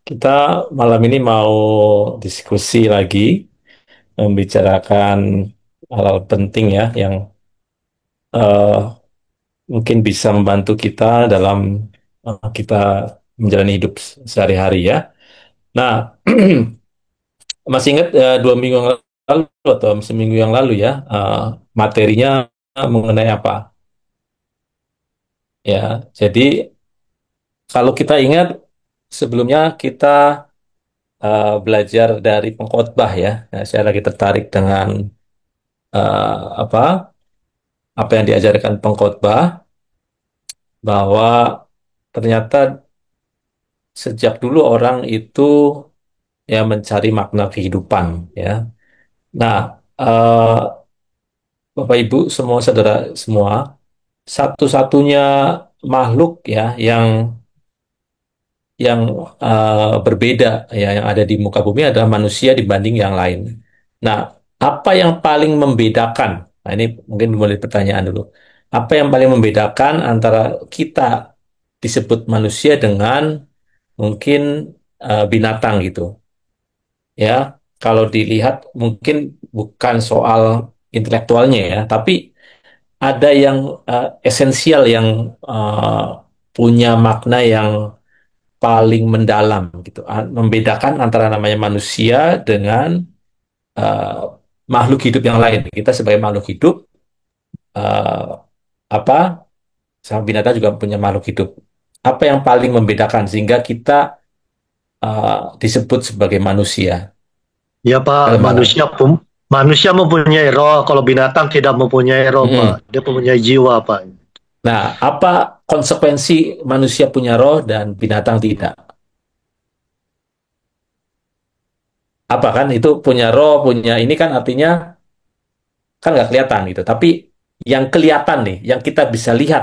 Kita malam ini mau diskusi lagi, membicarakan hal-hal penting ya, yang eh, mungkin bisa membantu kita dalam kita menjalani hidup sehari-hari ya. Nah, masih ingat 2 minggu yang lalu atau seminggu yang lalu ya, materinya mengenai apa? Ya, jadi kalau kita ingat sebelumnya kita belajar dari pengkhotbah ya. Nah, saya lagi tertarik dengan apa yang diajarkan pengkhotbah, bahwa ternyata sejak dulu orang itu ya mencari makna kehidupan ya. Nah, eh, Bapak Ibu semua, saudara semua, satu-satunya makhluk ya yang berbeda ya yang ada di muka bumi adalah manusia dibanding yang lain. Nah, apa yang paling membedakan? Nah, ini mungkin mulai pertanyaan dulu. Apa yang paling membedakan antara kita disebut manusia dengan mungkin binatang gitu? Ya, kalau dilihat mungkin bukan soal intelektualnya ya, tapi ada yang esensial yang eh, punya makna yang paling mendalam gitu. Membedakan antara namanya manusia dengan eh, makhluk hidup yang lain. Kita sebagai makhluk hidup, eh, apa sama binatang juga punya makhluk hidup. Apa yang paling membedakan sehingga kita disebut sebagai manusia? Ya Pak, Bagaimana? manusia mempunyai roh, kalau binatang tidak mempunyai roh Pak. Mm-mm. Dia mempunyai jiwa Pak. Nah, apa konsekuensi manusia punya roh dan binatang tidak? Apa kan itu punya roh, punya ini kan artinya kan nggak kelihatan gitu. Tapi yang kelihatan nih, yang kita bisa lihat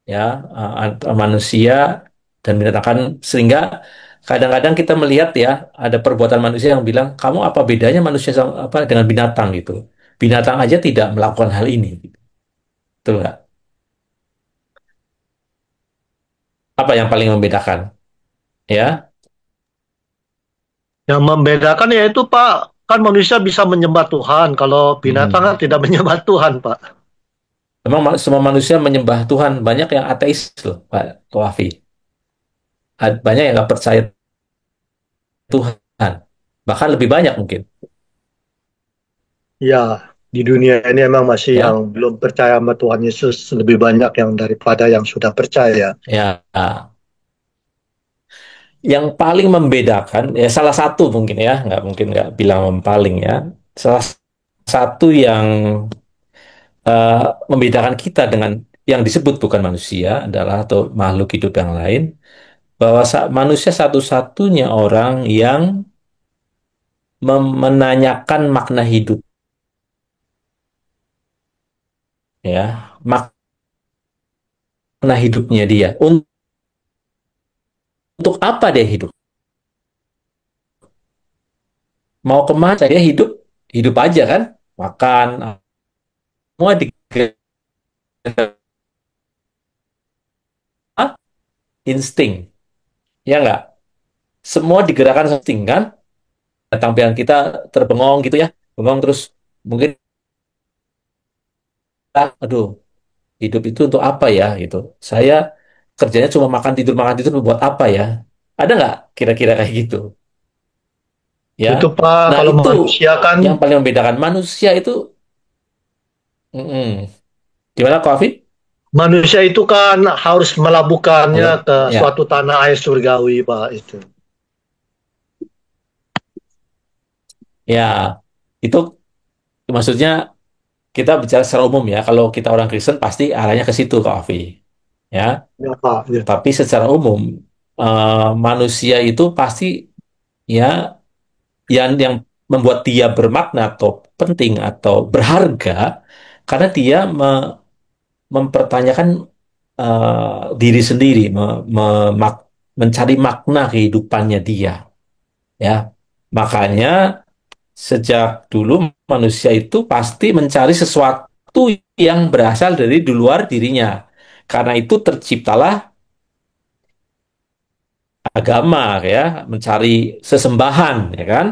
ya, manusia dan binatang kan, sehingga kadang-kadang kita melihat ya ada perbuatan manusia yang bilang kamu apa bedanya manusia sama, apa dengan binatang gitu. Binatang aja tidak melakukan hal ini gitu. Betul nggak? Apa yang paling membedakan ya? Yang membedakan yaitu Pak, kan manusia bisa menyembah Tuhan, kalau binatang Mm-mm. kan tidak menyembah Tuhan Pak. Memang semua manusia menyembah Tuhan, banyak yang ateis loh Pak Wafi. Banyak yang nggak percaya Tuhan, bahkan lebih banyak mungkin Ya, di dunia ini emang masih yang ya. belum percaya sama Tuhan Yesus lebih banyak yang daripada yang sudah percaya. Ya, yang paling membedakan ya salah satu mungkin ya, nggak mungkin nggak bilang yang paling ya. Salah satu yang eh, membedakan kita dengan yang disebut bukan manusia adalah atau makhluk hidup yang lain, bahwa manusia satu-satunya orang yang menanyakan makna hidup ya, makna hidupnya dia. Untuk apa dia hidup? Mau kemana dia hidup? Hidup aja kan? Makan, semua digerak insting, ya nggak? Semua digerakkan insting kan? Tampilan kita terbengong gitu ya, bengong terus mungkin aduh, hidup itu untuk apa ya gitu. Saya kerjanya cuma makan tidur buat apa ya? Ada nggak kira-kira kayak gitu? Itu Ya. Pak, Nah kalau itu manusia kan, yang paling membedakan manusia itu. Mm-mm. Gimana, Kak Afif? manusia itu kan harus melabuhkannya Halo, ke ya, suatu tanah air surgawi Pak itu. ya itu maksudnya kita bicara secara umum ya. Kalau kita orang Kristen pasti arahnya ke situ, Kak Afif. Ya, Ya Pak, ya. tapi secara umum manusia itu pasti ya yang membuat dia bermakna atau penting atau berharga karena dia mempertanyakan diri sendiri, mencari makna kehidupannya dia. Ya, makanya sejak dulu manusia itu pasti mencari sesuatu yang berasal dari di luar dirinya. Karena itu terciptalah agama ya, mencari sesembahan ya kan,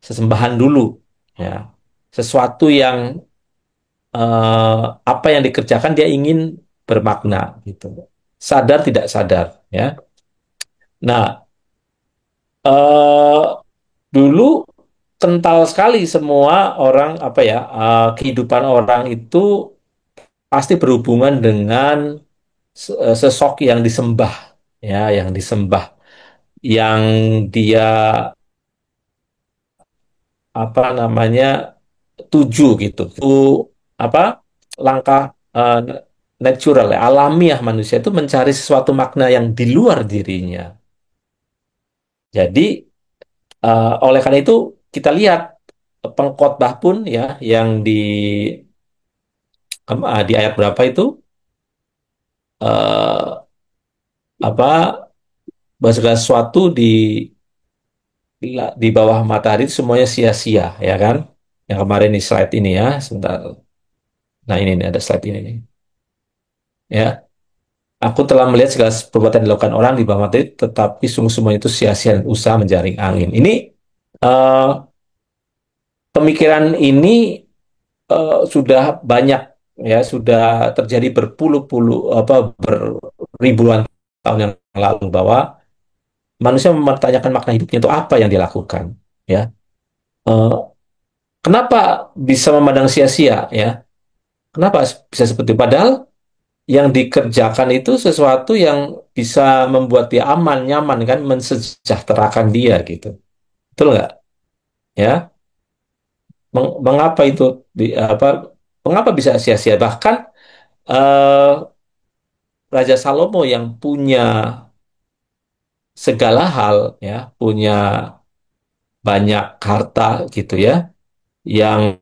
sesembahan dulu ya. Sesuatu yang apa yang dikerjakan dia ingin bermakna gitu. Sadar tidak sadar ya. Nah, dulu kental sekali semua orang apa ya, kehidupan orang itu pasti berhubungan dengan sosok yang disembah ya, yang disembah, yang dia apa namanya tuju gitu. Itu apa langkah natural ya, alamiah manusia itu mencari sesuatu makna yang di luar dirinya. Jadi oleh karena itu kita lihat pengkhotbah pun ya yang di ayat berapa itu eh, apa bahwa segala sesuatu di bawah matahari itu semuanya sia-sia ya kan? Yang kemarin di slide ini ya, sebentar. Nah ini nih, ada slide ini nih. Ya, aku telah melihat segala perbuatan yang dilakukan orang di bawah matahari, tetapi sungguh semuanya itu sia-sia dan usaha menjaring angin. Ini eh, pemikiran ini sudah banyak ya, sudah terjadi berpuluh-puluh apa beribuan tahun yang lalu bahwa manusia mempertanyakan makna hidupnya itu apa yang dilakukan ya. Eh, Kenapa bisa memandang sia-sia ya? Kenapa bisa seperti itu? Padahal yang dikerjakan itu sesuatu yang bisa membuat dia aman, nyaman kan, mensejahterakan dia gitu. Betul nggak? Ya, mengapa itu apa? Mengapa bisa sia-sia? Bahkan eh, Raja Salomo yang punya segala hal, ya, punya banyak harta gitu ya, yang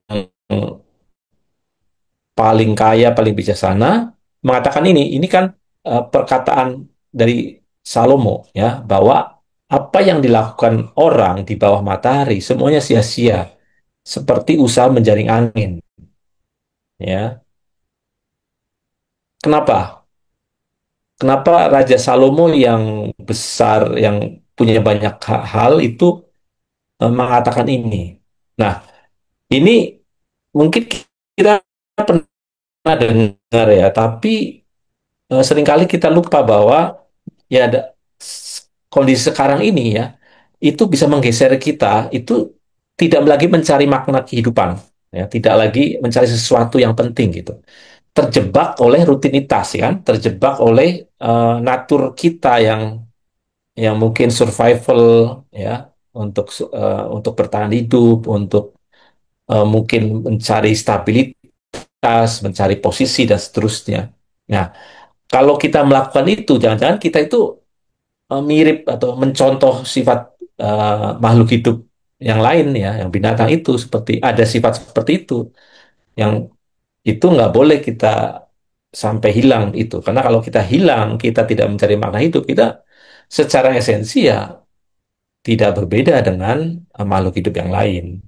paling kaya, paling bijaksana, mengatakan ini kan perkataan dari Salomo ya, bahwa apa yang dilakukan orang di bawah matahari semuanya sia-sia, seperti usaha menjaring angin ya. Kenapa? Kenapa Raja Salomo yang besar, yang punya banyak hal itu mengatakan ini? Nah, ini mungkin kita pernah dengar ya, tapi seringkali kita lupa bahwa ya ada kondisi sekarang ini ya, itu bisa menggeser kita, itu tidak lagi mencari makna kehidupan, ya, tidak lagi mencari sesuatu yang penting gitu. Terjebak oleh rutinitas ya kan, terjebak oleh natur kita yang mungkin survival ya, untuk bertahan hidup, untuk mungkin mencari stabilitas, mencari posisi dan seterusnya. Nah, kalau kita melakukan itu, jangan-jangan kita itu mirip atau mencontoh sifat makhluk hidup yang lain ya, yang binatang itu seperti ada sifat seperti itu, yang itu nggak boleh kita sampai hilang itu, karena kalau kita hilang, kita tidak mencari makna hidup, kita secara esensi ya tidak berbeda dengan makhluk hidup yang lain.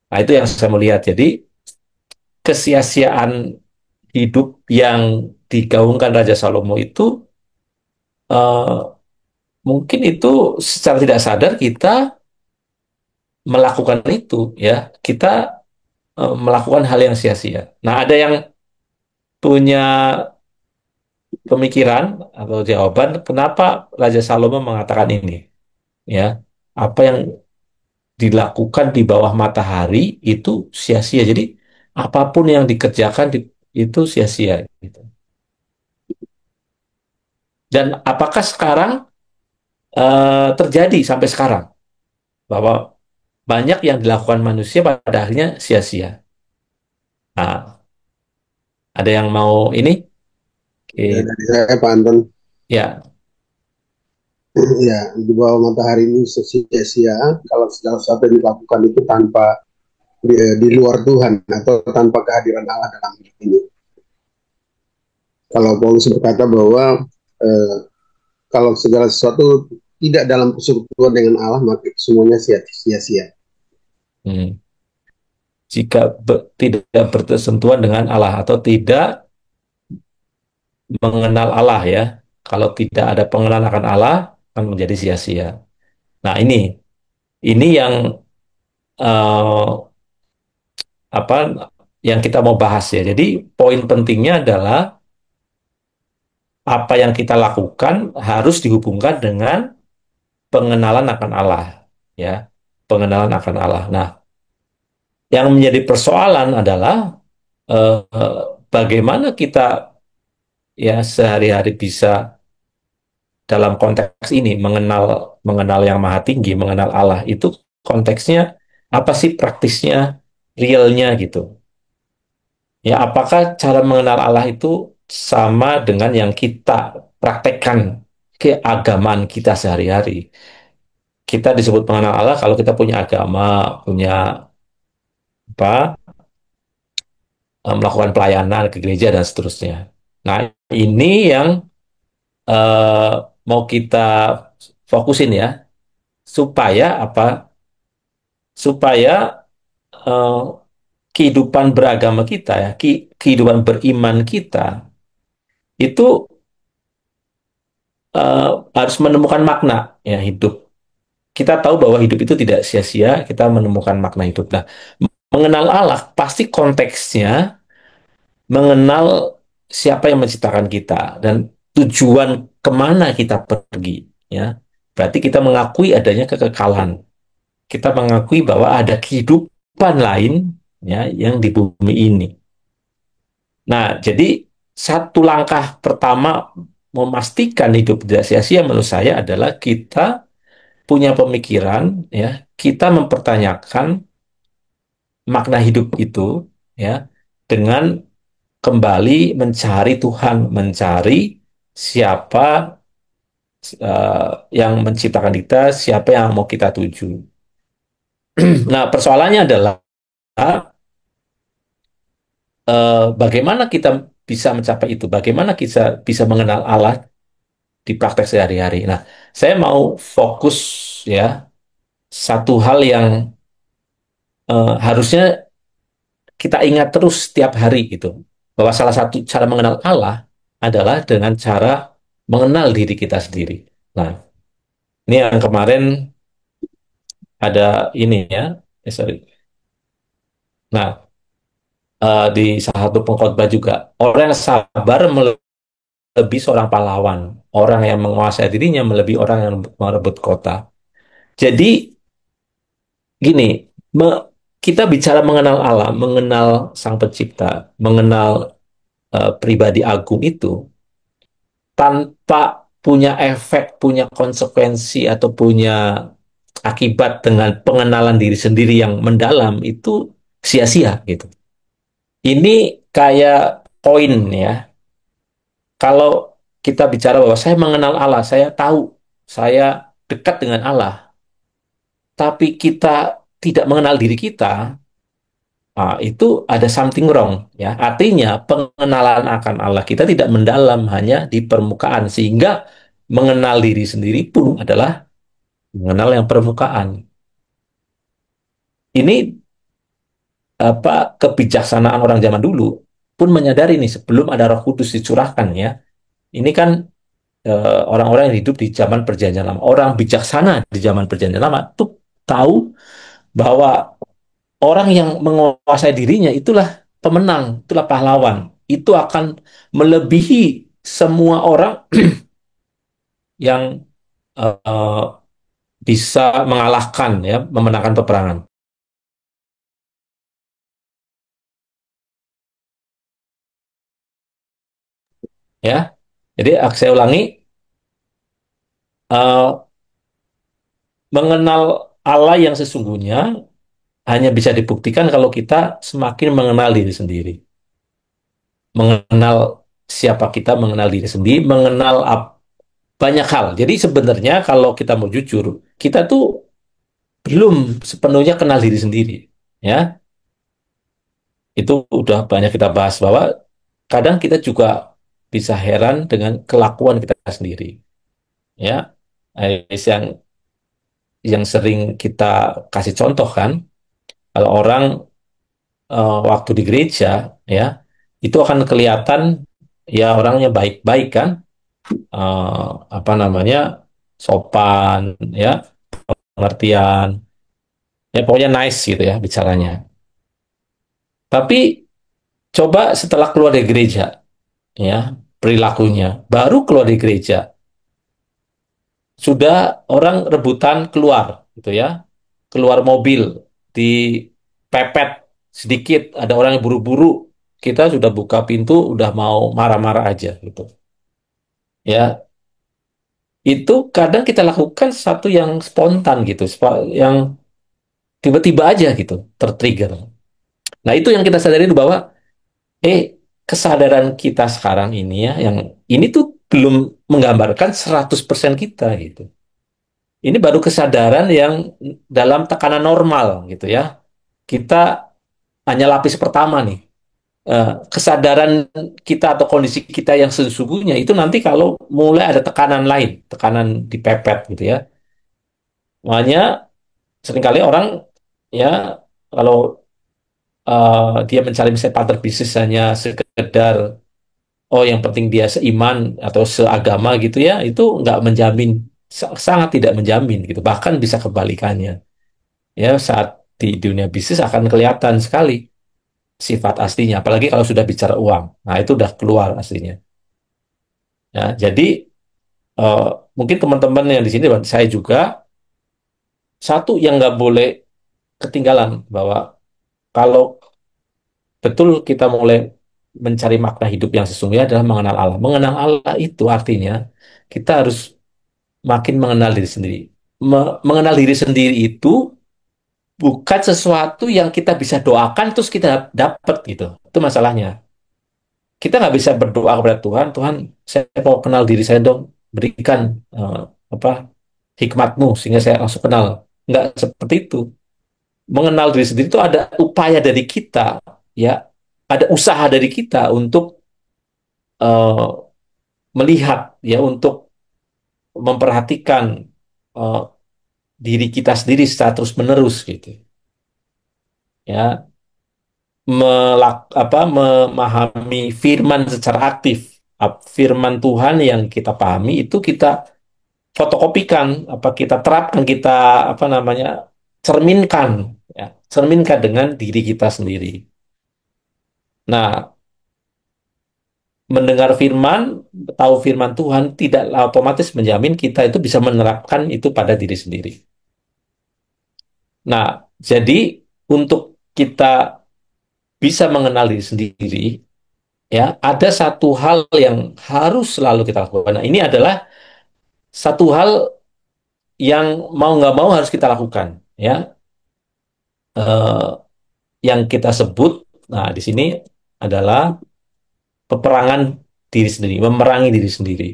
Nah, itu yang saya melihat. Jadi kesia-siaan hidup yang digaungkan Raja Salomo itu eh, mungkin itu secara tidak sadar kita melakukan itu ya, kita melakukan hal yang sia-sia. Nah, ada yang punya pemikiran atau jawaban kenapa Raja Salomo mengatakan ini ya, apa yang dilakukan di bawah matahari itu sia-sia. Jadi apapun yang dikerjakan itu sia-sia gitu. Dan apakah sekarang terjadi sampai sekarang bahwa banyak yang dilakukan manusia pada akhirnya sia-sia? Nah, ada yang mau ini? Ya, Eh, dari saya Pak Anton, Ya, ya di bawah matahari ini sia-sia kalau segala sesuatu yang dilakukan itu tanpa di luar Tuhan atau tanpa kehadiran Allah dalam hidup ini. Kalau Paulus berkata bahwa eh, kalau segala sesuatu tidak dalam persekutuan dengan Allah maka semuanya sia-sia. hmm. Jika tidak bersentuhan dengan Allah atau tidak mengenal Allah ya. Kalau tidak ada pengenalan akan Allah, akan menjadi sia-sia. Nah, ini yang eh, apa yang kita mau bahas ya. Jadi poin pentingnya adalah apa yang kita lakukan harus dihubungkan dengan pengenalan akan Allah, ya, pengenalan akan Allah. Nah, yang menjadi persoalan adalah bagaimana kita ya sehari-hari bisa dalam konteks ini mengenal mengenal yang Maha Tinggi, mengenal Allah itu konteksnya apa sih praktisnya, realnya gitu. Ya, apakah cara mengenal Allah itu sama dengan yang kita praktekkan keagamaan kita sehari-hari? Kita disebut mengenal Allah kalau kita punya agama, punya apa, melakukan pelayanan ke gereja dan seterusnya. Nah, ini yang eh, mau kita fokusin ya, supaya apa? Supaya eh, kehidupan beragama kita ya, kehidupan beriman kita itu eh, harus menemukan makna ya hidup. Kita tahu bahwa hidup itu tidak sia-sia, kita menemukan makna hidup. Nah, mengenal Allah pasti konteksnya mengenal siapa yang menciptakan kita dan tujuan kemana kita pergi. Ya, berarti kita mengakui adanya kekekalan. Kita mengakui bahwa ada kehidupan lain ya yang di bumi ini. Nah, jadi satu langkah pertama memastikan hidup tidak sia-sia menurut saya adalah kita punya pemikiran ya, kita mempertanyakan makna hidup itu ya dengan kembali mencari Tuhan, mencari siapa yang menciptakan kita, siapa yang mau kita tuju. Nah, persoalannya adalah bagaimana kita bisa mencapai itu, bagaimana kita bisa mengenal Allah di praktek sehari-hari. Nah, saya mau fokus ya satu hal yang harusnya kita ingat terus setiap hari gitu, bahwa salah satu cara mengenal Allah adalah dengan cara mengenal diri kita sendiri. Nah, ini yang kemarin ada ini ya, sorry. Nah, di salah satu pengkhotbah juga, orang yang sabar melebihi seorang pahlawan, orang yang menguasai dirinya melebihi orang yang merebut kota. Jadi gini, me- kita bicara mengenal Allah, mengenal Sang Pencipta, mengenal pribadi agung itu, tanpa punya efek, punya konsekuensi atau punya akibat dengan pengenalan diri sendiri yang mendalam itu sia-sia gitu. Ini kayak poin ya. Kalau kita bicara bahwa saya mengenal Allah, saya tahu saya dekat dengan Allah, tapi kita tidak mengenal diri kita, itu ada something wrong ya. Artinya pengenalan akan Allah kita tidak mendalam, hanya di permukaan, sehingga mengenal diri sendiri pun adalah mengenal yang permukaan. Ini apa kebijaksanaan orang zaman dulu pun menyadari nih sebelum ada Roh Kudus dicurahkan ya. Ini kan orang-orang yang hidup di zaman Perjanjian Lama, orang bijaksana di zaman Perjanjian Lama tuh tahu bahwa orang yang menguasai dirinya itulah pemenang, itulah pahlawan. Itu akan melebihi semua orang yang uh, bisa mengalahkan ya, memenangkan peperangan. Ya, jadi saya ulangi, uh, mengenal Allah yang sesungguhnya hanya bisa dibuktikan kalau kita semakin mengenal diri sendiri, mengenal siapa kita, mengenal diri sendiri, mengenal banyak hal. Jadi sebenarnya kalau kita mau jujur, kita tuh belum sepenuhnya kenal diri sendiri. Ya, itu udah banyak kita bahas bahwa kadang kita juga bisa heran dengan kelakuan kita sendiri. Ya, yang sering kita kasih contoh kan, kalau orang waktu di gereja, ya, itu akan kelihatan ya orangnya baik-baik kan, apa namanya, sopan, ya, pengertian, ya pokoknya nice gitu ya bicaranya. Tapi coba setelah keluar dari gereja, ya, perilakunya, baru keluar dari gereja, sudah orang rebutan keluar, gitu ya, keluar mobil, dipepet sedikit, ada orang yang buru-buru, kita sudah buka pintu, udah mau marah-marah aja, gitu. Ya, itu kadang kita lakukan satu yang spontan gitu, yang tiba-tiba aja gitu, tertrigger. Nah, itu yang kita sadari dulu bahwa, kesadaran kita sekarang ini ya, yang ini tuh belum menggambarkan 100% kita gitu. Ini baru kesadaran yang dalam tekanan normal gitu ya. Kita hanya lapis pertama nih. Kesadaran kita atau kondisi kita yang sesungguhnya itu nanti kalau mulai ada tekanan lain, tekanan dipepet gitu ya. Makanya seringkali orang ya kalau dia mencari misalnya partner bisnis hanya sekedar oh yang penting dia seiman atau seagama gitu ya, itu nggak menjamin, sangat tidak menjamin gitu. Bahkan bisa kebalikannya. Ya saat di dunia bisnis akan kelihatan sekali sifat aslinya, apalagi kalau sudah bicara uang. Nah itu udah keluar aslinya. Ya, jadi eh, mungkin teman-teman yang di sini dan saya juga satu yang nggak boleh ketinggalan bahwa kalau betul kita mulai mencari makna hidup yang sesungguhnya adalah mengenal Allah. Mengenal Allah itu artinya kita harus makin mengenal diri sendiri. Mengenal diri sendiri itu bukan sesuatu yang kita bisa doakan terus kita dapat gitu. Itu masalahnya. Kita nggak bisa berdoa kepada Tuhan, Tuhan, saya mau kenal diri saya dong, berikan eh, apa hikmatmu sehingga saya langsung kenal. Nggak seperti itu. Mengenal diri sendiri itu ada upaya dari kita, ya, ada usaha dari kita untuk eh, melihat, ya, untuk memperhatikan eh, diri kita sendiri secara terus-menerus gitu. Ya, memahami firman secara aktif. Firman Tuhan yang kita pahami itu kita fotokopikan, apa kita terapkan, kita apa namanya cerminkan, ya, cerminkan dengan diri kita sendiri. Nah, mendengar firman, tahu firman Tuhan tidak otomatis menjamin kita itu bisa menerapkan itu pada diri sendiri. Nah, jadi untuk kita bisa mengenal diri sendiri, ya, ada satu hal yang harus selalu kita lakukan. Nah, ini adalah satu hal yang mau nggak mau harus kita lakukan, ya. Eh, yang kita sebut, nah di sini adalah peperangan diri sendiri, memerangi diri sendiri.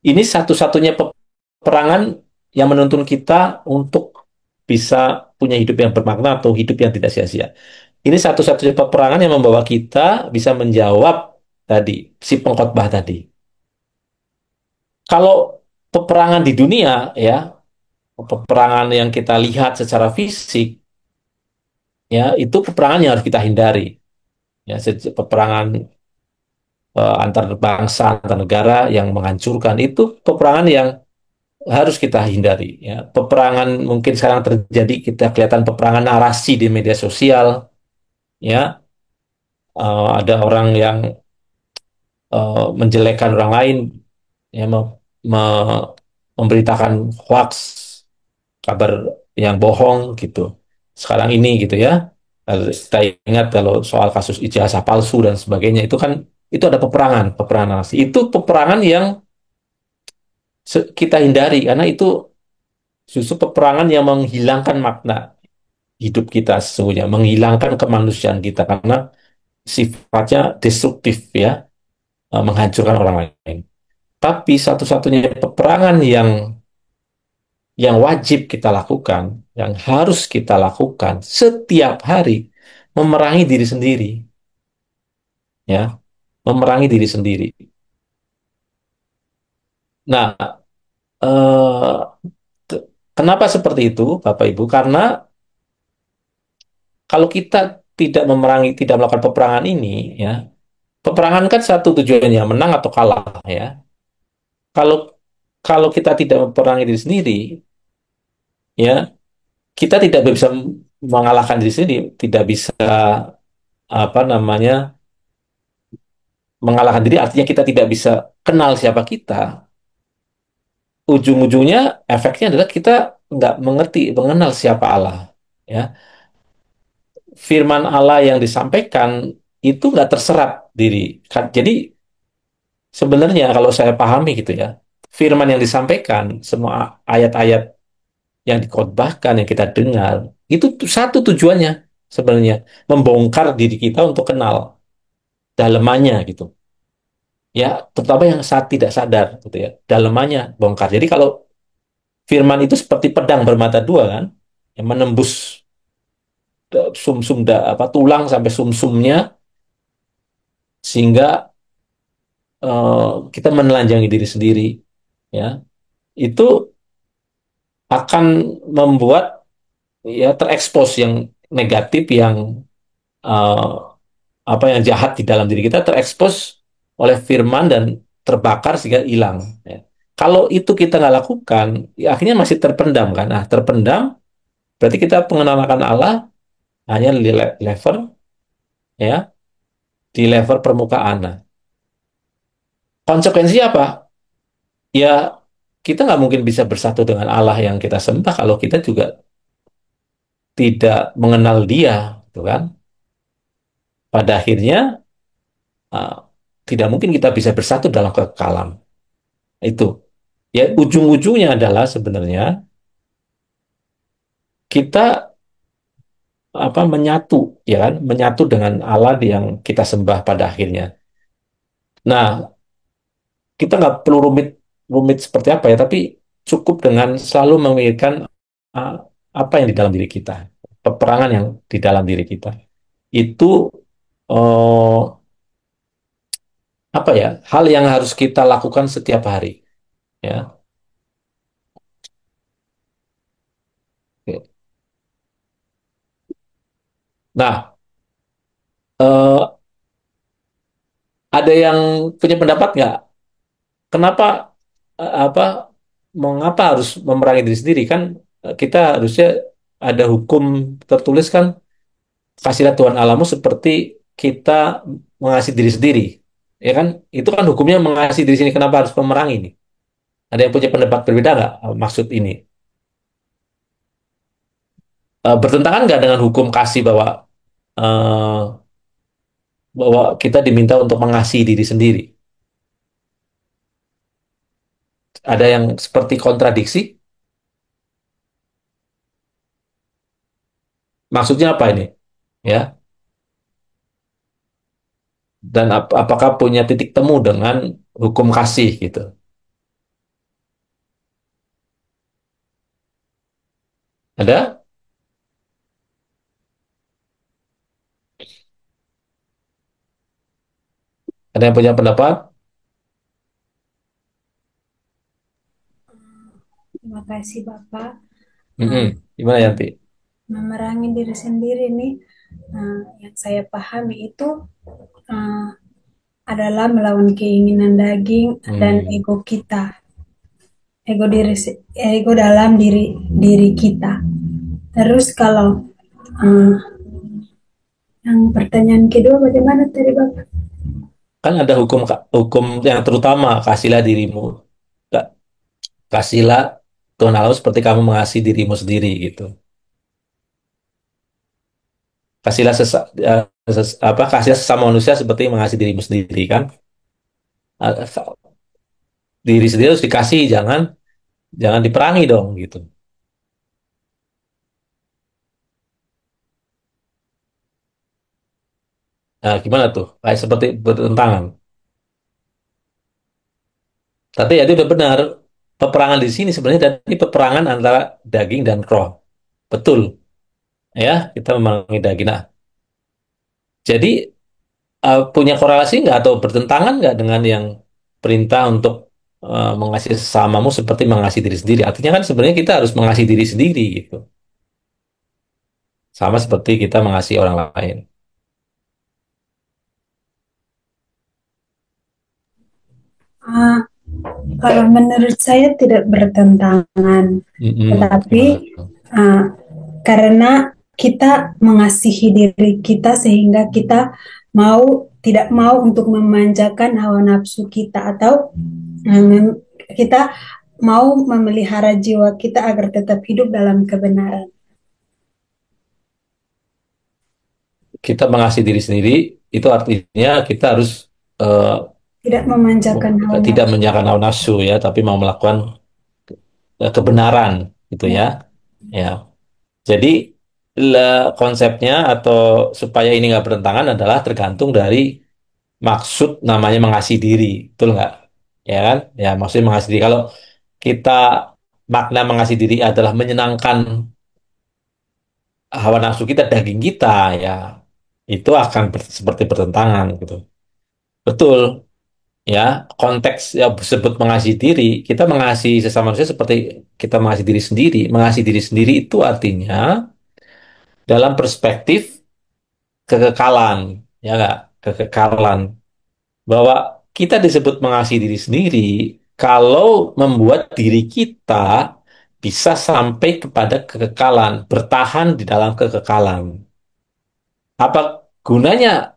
Ini satu-satunya peperangan yang menuntun kita untuk bisa punya hidup yang bermakna atau hidup yang tidak sia-sia. Ini satu-satunya peperangan yang membawa kita bisa menjawab tadi, si pengkhotbah tadi. Kalau peperangan di dunia, ya, peperangan yang kita lihat secara fisik, ya, itu peperangan yang harus kita hindari. Ya, peperangan antar bangsa, antar negara yang menghancurkan itu peperangan yang harus kita hindari. Ya, peperangan mungkin sekarang terjadi, kita kelihatan peperangan narasi di media sosial. Ya, ada orang yang menjelekkan orang lain, ya, memberitakan hoax, kabar yang bohong gitu. Sekarang ini gitu ya. Kita ingat kalau soal kasus ijazah palsu dan sebagainya itu kan itu ada peperangan, peperangan narasi. Itu peperangan yang kita hindari karena itu justru peperangan yang menghilangkan makna hidup kita sesungguhnya, menghilangkan kemanusiaan kita karena sifatnya destruktif ya, menghancurkan orang lain. Tapi satu-satunya peperangan yang wajib kita lakukan, yang harus kita lakukan setiap hari, memerangi diri sendiri, ya, memerangi diri sendiri. Nah, eh, kenapa seperti itu, Bapak Ibu? Karena kalau kita tidak memerangi, tidak melakukan peperangan ini, ya, peperangan kan satu tujuannya menang atau kalah, ya. Kalau kalau kita tidak memperangi diri sendiri, ya kita tidak bisa mengalahkan diri sendiri, tidak bisa apa namanya mengalahkan diri. Artinya kita tidak bisa kenal siapa kita. Ujung-ujungnya efeknya adalah kita nggak mengerti, mengenal siapa Allah. Ya, firman Allah yang disampaikan itu nggak terserap diri. Jadi sebenarnya kalau saya pahami gitu ya, firman yang disampaikan, semua ayat-ayat yang dikhotbahkan, yang kita dengar, itu satu tujuannya sebenarnya, membongkar diri kita untuk kenal dalemannya gitu. Ya, terutama yang saat tidak sadar gitu ya, dalemannya bongkar. Jadi kalau firman itu seperti pedang bermata dua kan, yang menembus sumsum apa tulang sampai sumsumnya sehingga kita menelanjangi diri sendiri ya. Itu akan membuat ya terekspos yang negatif, yang eh, apa yang jahat di dalam diri kita terekspos oleh firman dan terbakar sehingga hilang ya. Kalau itu kita nggak lakukan, ya akhirnya masih terpendam kan. Nah, terpendam berarti kita pengenalan Allah hanya di level ya, di level permukaan. Nah, konsekuensinya apa? Ya kita nggak mungkin bisa bersatu dengan Allah yang kita sembah kalau kita juga tidak mengenal Dia, gitu kan? Pada akhirnya uh, tidak mungkin kita bisa bersatu dalam kekekalan. Itu ya ujung-ujungnya adalah sebenarnya kita apa menyatu, ya kan? Menyatu dengan Allah yang kita sembah pada akhirnya. Nah, kita nggak perlu rumit rumit seperti apa ya, tapi cukup dengan selalu memikirkan uh, apa yang di dalam diri kita, peperangan yang di dalam diri kita. Itu eh, apa ya? Hal yang harus kita lakukan setiap hari, ya. Nah, eh, ada yang punya pendapat nggak? Kenapa apa? Mengapa harus memerangi diri sendiri kan? Kita harusnya ada hukum tertulis kan, kasihlah Tuhan Allahmu seperti kita mengasihi diri sendiri, ya kan? Itu kan hukumnya mengasihi diri sendiri. Kenapa harus memerangi ini? Ada yang punya pendapat berbeda nggak maksud ini? Bertentangan nggak dengan hukum kasih bahwa eh, kita diminta untuk mengasihi diri sendiri? Ada yang seperti kontradiksi? Maksudnya apa ini? Ya, dan apakah punya titik temu dengan hukum kasih gitu? Ada? Ada yang punya pendapat? Terima kasih Bapak. Gimana Yanti? Memerangi diri sendiri nih, yang saya pahami itu uh, adalah melawan keinginan daging dan ego kita, ego dalam diri diri kita. Terus kalau uh, yang pertanyaan kedua bagaimana tadi Bapak? Kan ada hukum hukum yang terutama, kasihlah dirimu, kasihlah Tuhan Allah seperti kamu mengasihi dirimu sendiri gitu. Kasihlah apa kasihlah sesama manusia seperti mengasihi dirimu sendiri kan. Eh, Diri sendiri harus dikasih, jangan jangan diperangi dong gitu. Nah, gimana tuh? Kayak seperti bertentangan. Tapi ya itu udah benar. Peperangan di sini sebenarnya tadi peperangan antara daging dan roh. Betul. Ya, kita memerangi daging. Nah, jadi punya korelasi nggak atau bertentangan nggak dengan yang perintah untuk mengasihi sesamamu seperti mengasihi diri sendiri? Artinya kan sebenarnya kita harus mengasihi diri sendiri gitu. Sama seperti kita mengasihi orang lain. Ah, Kalau menurut saya tidak bertentangan, tetapi Gimana tuh? uh, karena kita mengasihi diri kita sehingga kita tidak mau untuk memanjakan hawa nafsu kita atau kita mau memelihara jiwa kita agar tetap hidup dalam kebenaran. Kita mengasihi diri sendiri itu artinya kita harus eh, Tidak memanjakan hawa tidak nafsu. menyakan hawa nafsu ya, tapi mau melakukan kebenaran gitu Ya, ya. Ya. Jadi konsepnya atau supaya ini nggak bertentangan adalah tergantung dari maksud namanya mengasihi diri, betul nggak? Ya kan? Ya maksudnya mengasihi diri. Kalau kita makna mengasihi diri adalah menyenangkan hawa nafsu kita, daging kita, ya itu akan seperti bertentangan gitu. Betul, ya konteks yang disebut mengasihi diri, kita mengasihi sesama manusia seperti kita mengasihi diri sendiri. Mengasihi diri sendiri itu artinya dalam perspektif kekekalan, ya nggak? Kekekalan. Bahwa kita disebut mengasihi diri sendiri kalau membuat diri kita bisa sampai kepada kekekalan, bertahan di dalam kekekalan. Apa gunanya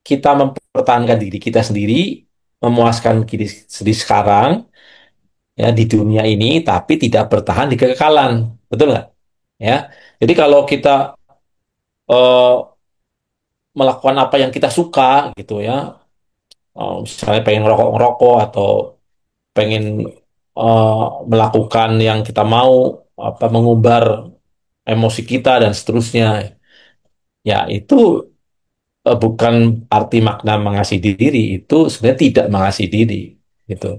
kita mempertahankan diri kita sendiri, memuaskan diri sendiri sekarang, ya di dunia ini, tapi tidak bertahan di kekekalan, betul nggak? Ya, jadi kalau kita melakukan apa yang kita suka, gitu ya, misalnya pengen ngerokok atau pengen eh, melakukan yang kita mau, apa mengumbar emosi kita dan seterusnya, ya itu bukan arti makna mengasihi diri, itu sebenarnya tidak mengasihi diri, gitu.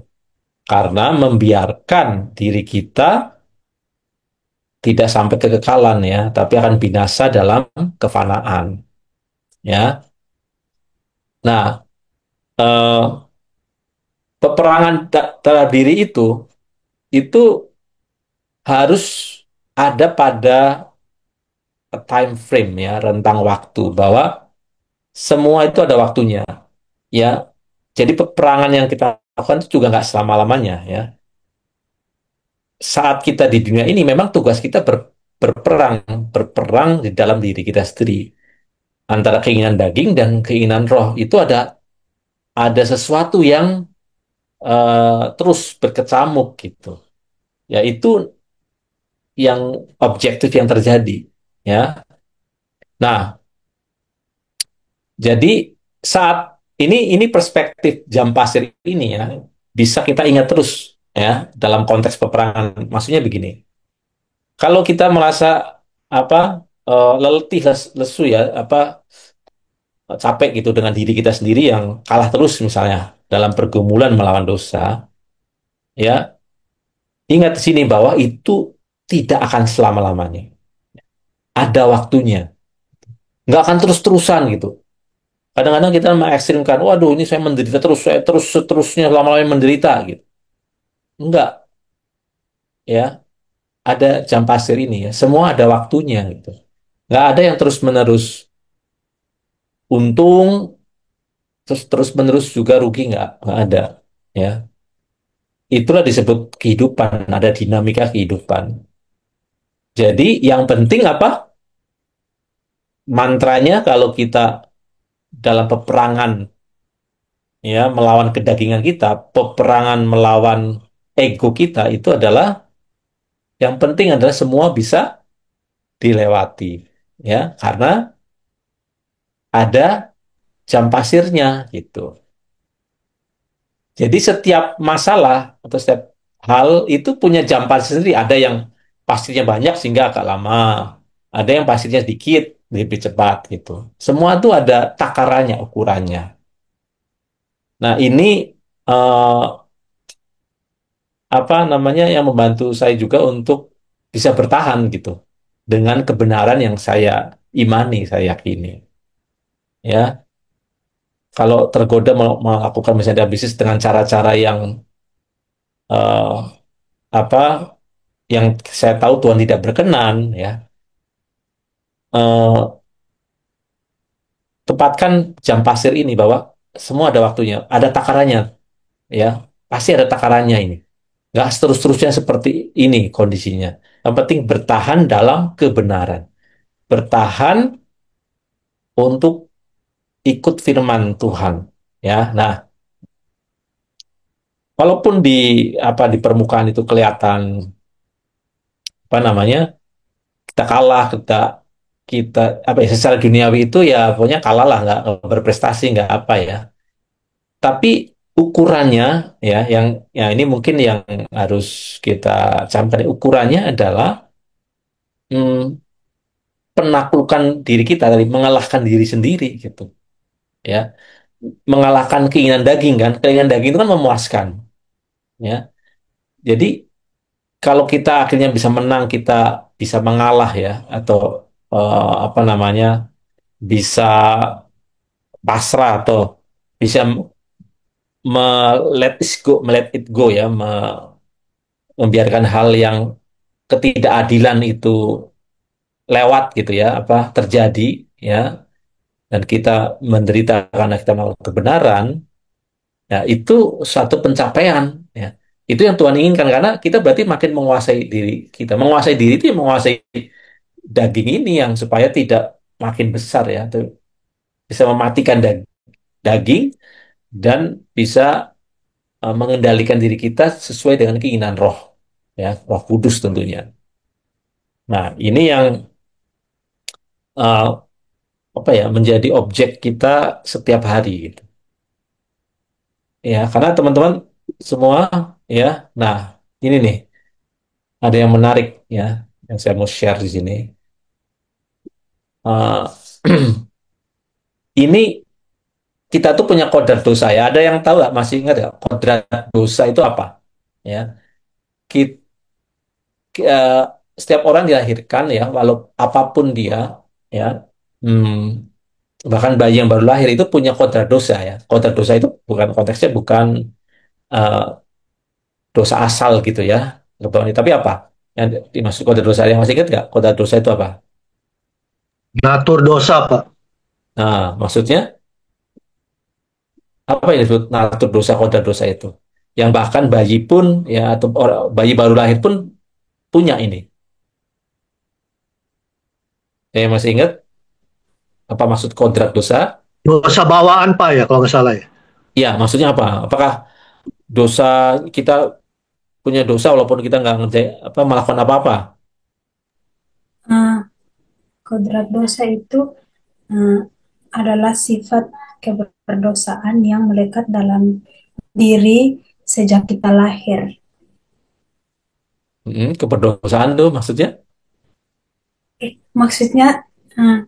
Karena membiarkan diri kita tidak sampai kekekalan ya, tapi akan binasa dalam kefanaan, ya. Nah, peperangan terhadap diri itu harus ada pada time frame ya, rentang waktu bahwa semua itu ada waktunya ya. Jadi peperangan yang kita lakukan itu juga nggak selama-lamanya ya. Saat kita di dunia ini memang tugas kita berperang, berperang di dalam diri kita sendiri antara keinginan daging dan keinginan roh. Itu ada sesuatu yang terus berkecamuk gitu. Ya itu yang objektif yang terjadi ya. Nah, jadi saat ini perspektif jam pasir ini ya bisa kita ingat terus ya dalam konteks peperangan. Maksudnya begini, kalau kita merasa apa letih, lesu ya, apa capek gitu dengan diri kita sendiri yang kalah terus misalnya dalam pergumulan melawan dosa, ya ingat di sini bahwa itu tidak akan selama-lamanya. Ada waktunya, nggak akan terus-terusan gitu. Kadang-kadang kita mengekstrimkan, waduh ini saya menderita terus, saya terus seterusnya lama-lamanya menderita gitu. Enggak, ya. Ada jam pasir ini ya. Semua ada waktunya gitu. Nggak ada yang terus-menerus untung, terus terus-menerus juga rugi, nggak ada. Ya, itulah disebut kehidupan. Ada dinamika kehidupan. Jadi yang penting apa? Mantranya kalau kita dalam peperangan ya melawan kedagingan kita, peperangan melawan ego kita itu adalah yang penting adalah semua bisa dilewati ya karena ada jam pasirnya gitu. Jadi setiap masalah atau setiap hal itu punya jam pasir sendiri. Ada yang pasirnya banyak sehingga agak lama, ada yang pasirnya sedikit lebih cepat gitu. Semua itu ada takarannya, ukurannya. Nah ini eh, apa namanya yang membantu saya juga untuk bisa bertahan gitu dengan kebenaran yang saya imani, saya yakini. Ya, kalau tergoda melakukan misalnya bisnis dengan cara-cara yang eh, apa yang saya tahu Tuhan tidak berkenan, ya tempatkan jam pasir ini bahwa semua ada waktunya, ada takarannya, ya pasti ada takarannya ini. Nggak terus-terusnya seperti ini kondisinya. Yang penting bertahan dalam kebenaran. Bertahan untuk ikut firman Tuhan. Ya, nah, walaupun di permukaan itu kelihatan apa namanya kita kalah, kita apa ya secara duniawi itu ya pokoknya kalah lah, nggak berprestasi, nggak apa ya. Tapi ukurannya yang ini mungkin yang harus kita camkan. Ukurannya adalah hmm, penaklukan diri kita dari mengalahkan diri sendiri gitu ya, mengalahkan keinginan daging kan, keinginan daging itu kan memuaskan ya. Jadi kalau kita akhirnya bisa menang, kita bisa mengalah ya, atau apa namanya, bisa pasrah atau bisa let it go ya, membiarkan hal yang ketidakadilan itu lewat gitu ya, apa terjadi ya, dan kita menderita karena kita melakukan kebenaran, ya itu suatu pencapaian ya. Itu yang Tuhan inginkan karena kita berarti makin menguasai diri kita. Menguasai diri itu ya menguasai daging ini yang supaya tidak makin besar ya, tuh bisa mematikan daging dan bisa mengendalikan diri kita sesuai dengan keinginan roh ya, Roh Kudus tentunya. Nah, ini yang uh, apa ya, menjadi objek kita setiap hari gitu. Ya, karena teman-teman semua ya. Nah, ini nih ada yang menarik ya yang saya mau share di sini. Uh, ini kita tuh punya kodrat dosa ya. Ada yang tahu nggak? Masih ingat ya kodrat dosa itu apa? Ya, kita, setiap orang dilahirkan ya, walau apapun dia ya, bahkan bayi yang baru lahir itu punya kodrat dosa ya. Kodrat dosa itu bukan konteksnya bukan eh, dosa asal gitu ya, tapi apa? Yang dimaksud kodrat dosa, yang masih ingat nggak? Kodrat dosa itu apa? Ngatur dosa, Pak. Nah, maksudnya apa yang disebut natur dosa, kodrat dosa itu? Yang bahkan bayi pun ya, atau bayi baru lahir pun punya ini. Yang masih ingat apa maksud kodrat dosa? Dosa bawaan, Pak, ya, kalau nggak salah ya. Ya, maksudnya apa? Apakah dosa kita punya dosa walaupun kita nggak ngerjain apa melakukan apa-apa? Ah, kodrat dosa itu ah, adalah sifat keberdosaan yang melekat dalam diri sejak kita lahir. Keberdosaan tuh maksudnya? Maksudnya ah,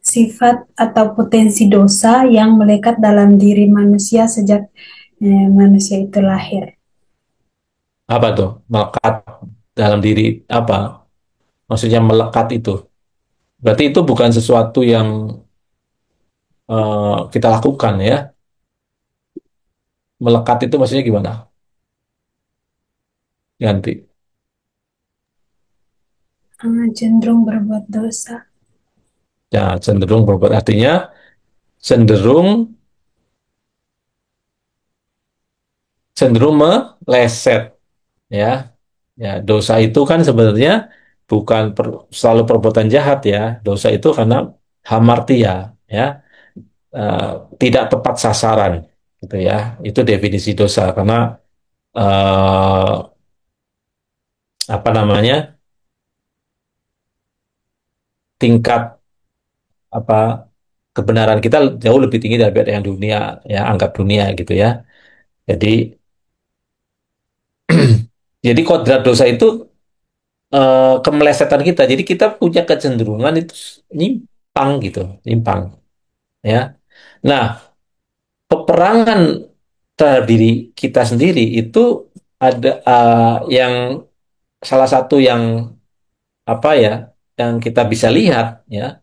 sifat atau potensi dosa yang melekat dalam diri manusia sejak manusia itu lahir. Apa tuh? Melekat dalam diri apa? Maksudnya melekat itu. Berarti itu bukan sesuatu yang kita lakukan ya. Melekat itu maksudnya gimana? Ganti. Cenderung berbuat dosa. Ya, cenderung berbuat, artinya cenderung cenderung meleset ya. Ya, dosa itu kan sebenarnya bukan selalu perbuatan jahat ya. Dosa itu karena hamartia ya, eh, tidak tepat sasaran gitu ya. Itu definisi dosa karena eh, apa namanya, tingkat apa kebenaran kita jauh lebih tinggi daripada yang dunia ya, anggap dunia gitu ya. Jadi jadi kodrat dosa itu kemelesetan kita. Jadi kita punya kecenderungan itu nyimpang gitu, nyimpang ya. Nah, peperangan terhadap diri kita sendiri itu ada yang salah satu yang apa ya, yang kita bisa lihat ya,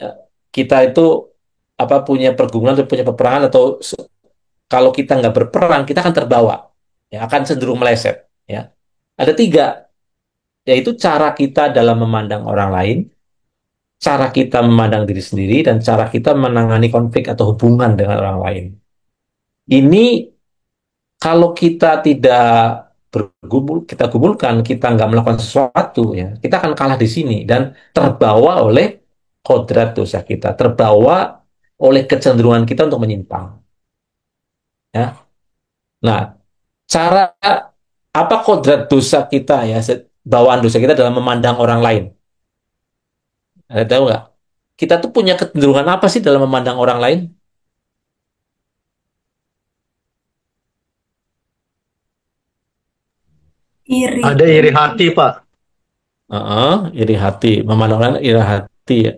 eh, kita itu apa punya pergumulan atau punya peperangan, atau kalau kita nggak berperang kita akan terbawa ya, akan cenderung meleset ya. Ada tiga, yaitu cara kita dalam memandang orang lain, cara kita memandang diri sendiri, dan cara kita menangani konflik atau hubungan dengan orang lain. Ini Kalau kita tidak kita gumulkan, kita nggak melakukan sesuatu, ya, kita akan kalah di sini dan terbawa oleh kodrat dosa kita, terbawa oleh kecenderungan kita untuk menyimpang. Ya, nah, cara apa kodrat dosa kita, ya, bawaan dosa kita dalam memandang orang lain? Ada tahu nggak? Kita tuh punya kecenderungan apa sih dalam memandang orang lain? Iri. Ada iri hati, Pak. Heeh, iri hati, memandang orang iri hati, ya.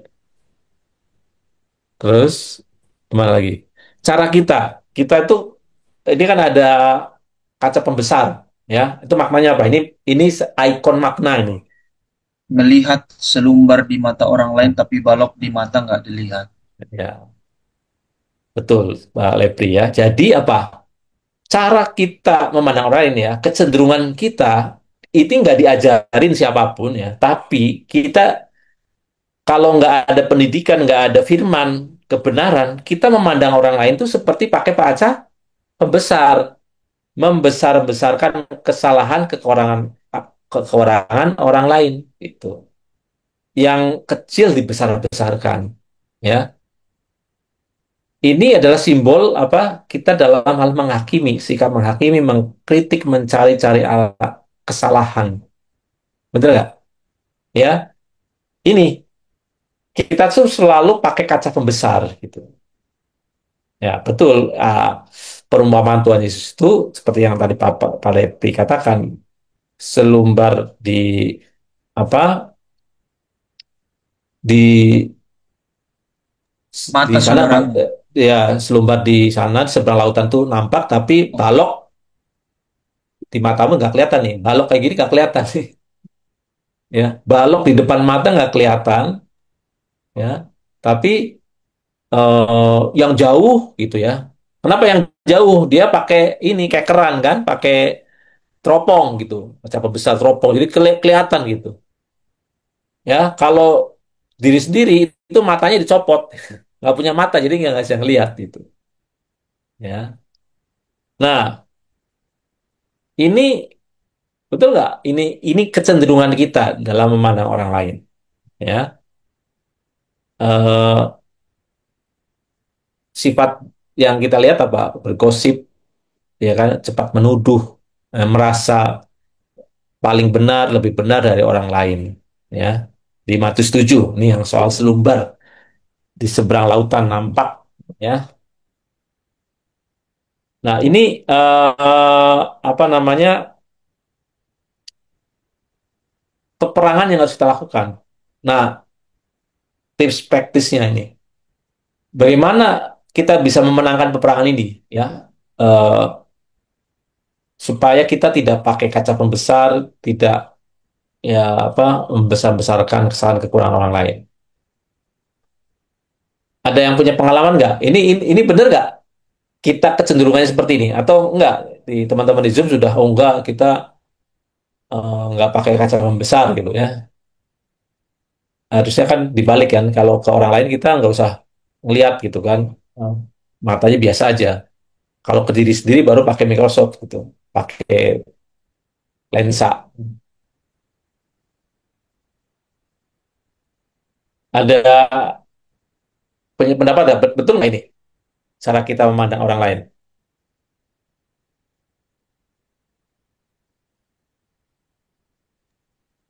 Terus gimana lagi? Cara kita itu ini kan ada kaca pembesar, ya. Itu maknanya apa? Ini ikon makna ini. Melihat selumbar di mata orang lain tapi balok di mata nggak dilihat. Ya, betul, Pak Lepri, ya. Jadi apa? Cara kita memandang orang lain, ya, kecenderungan kita itu nggak diajarin siapapun, ya. Tapi kita kalau nggak ada pendidikan, nggak ada firman kebenaran, kita memandang orang lain itu seperti pakai kaca pembesar, membesar-besarkan kesalahan, kekurangan orang lain itu. Yang kecil dibesar-besarkan, ya. Ini adalah simbol apa? Kita dalam hal menghakimi, sikap menghakimi, mengkritik, mencari-cari kesalahan. Betul nggak? Ya, ini kita tuh selalu pakai kaca pembesar gitu. Ya, betul. Perumpamaan Tuhan Yesus itu seperti yang tadi Pak Lepri katakan, selumbar di apa di di Mata sana, saudaramu. ya, selumbar di sana di seberang lautan tuh nampak, tapi balok di matamu nggak kelihatan nih. Balok kayak gini nggak kelihatan sih. Ya, balok di depan mata nggak kelihatan, ya. Tapi yang jauh gitu, ya. Kenapa yang jauh? Dia pakai ini kayak keran kan, pakai teropong gitu, macam besar teropong, jadi kelihatan gitu. Ya, kalau diri sendiri itu matanya dicopot, nggak punya mata, jadi nggak bisa ngelihat gitu. Ya, nah, ini betul nggak? Ini kecenderungan kita dalam memandang orang lain. Ya, eh, sifat yang kita lihat apa? Bergosip, ya kan, cepat menuduh, merasa paling benar, lebih benar dari orang lain. Ya, di Matius 7, ini yang soal selumbar di seberang lautan nampak. Ya, nah ini apa namanya, peperangan yang harus kita lakukan. Nah, tips praktisnya ini, bagaimana kita bisa memenangkan peperangan ini, ya, Eh, supaya kita tidak pakai kaca pembesar, tidak, ya, apa, membesar-besarkan kesalahan kekurangan orang lain. Ada yang punya pengalaman nggak? Ini benar nggak? Kita kecenderungannya seperti ini atau enggak? Di teman-teman di Zoom sudah, oh enggak, kita nggak pakai kaca pembesar gitu, ya. Harusnya kan dibalik kan, kalau ke orang lain kita nggak usah ngeliat gitu kan. Eh, Matanya biasa aja. Kalau ke diri sendiri baru pakai Microsoft gitu, pakai lensa. Ada punya pendapat nggak? Betul nggak ini cara kita memandang orang lain?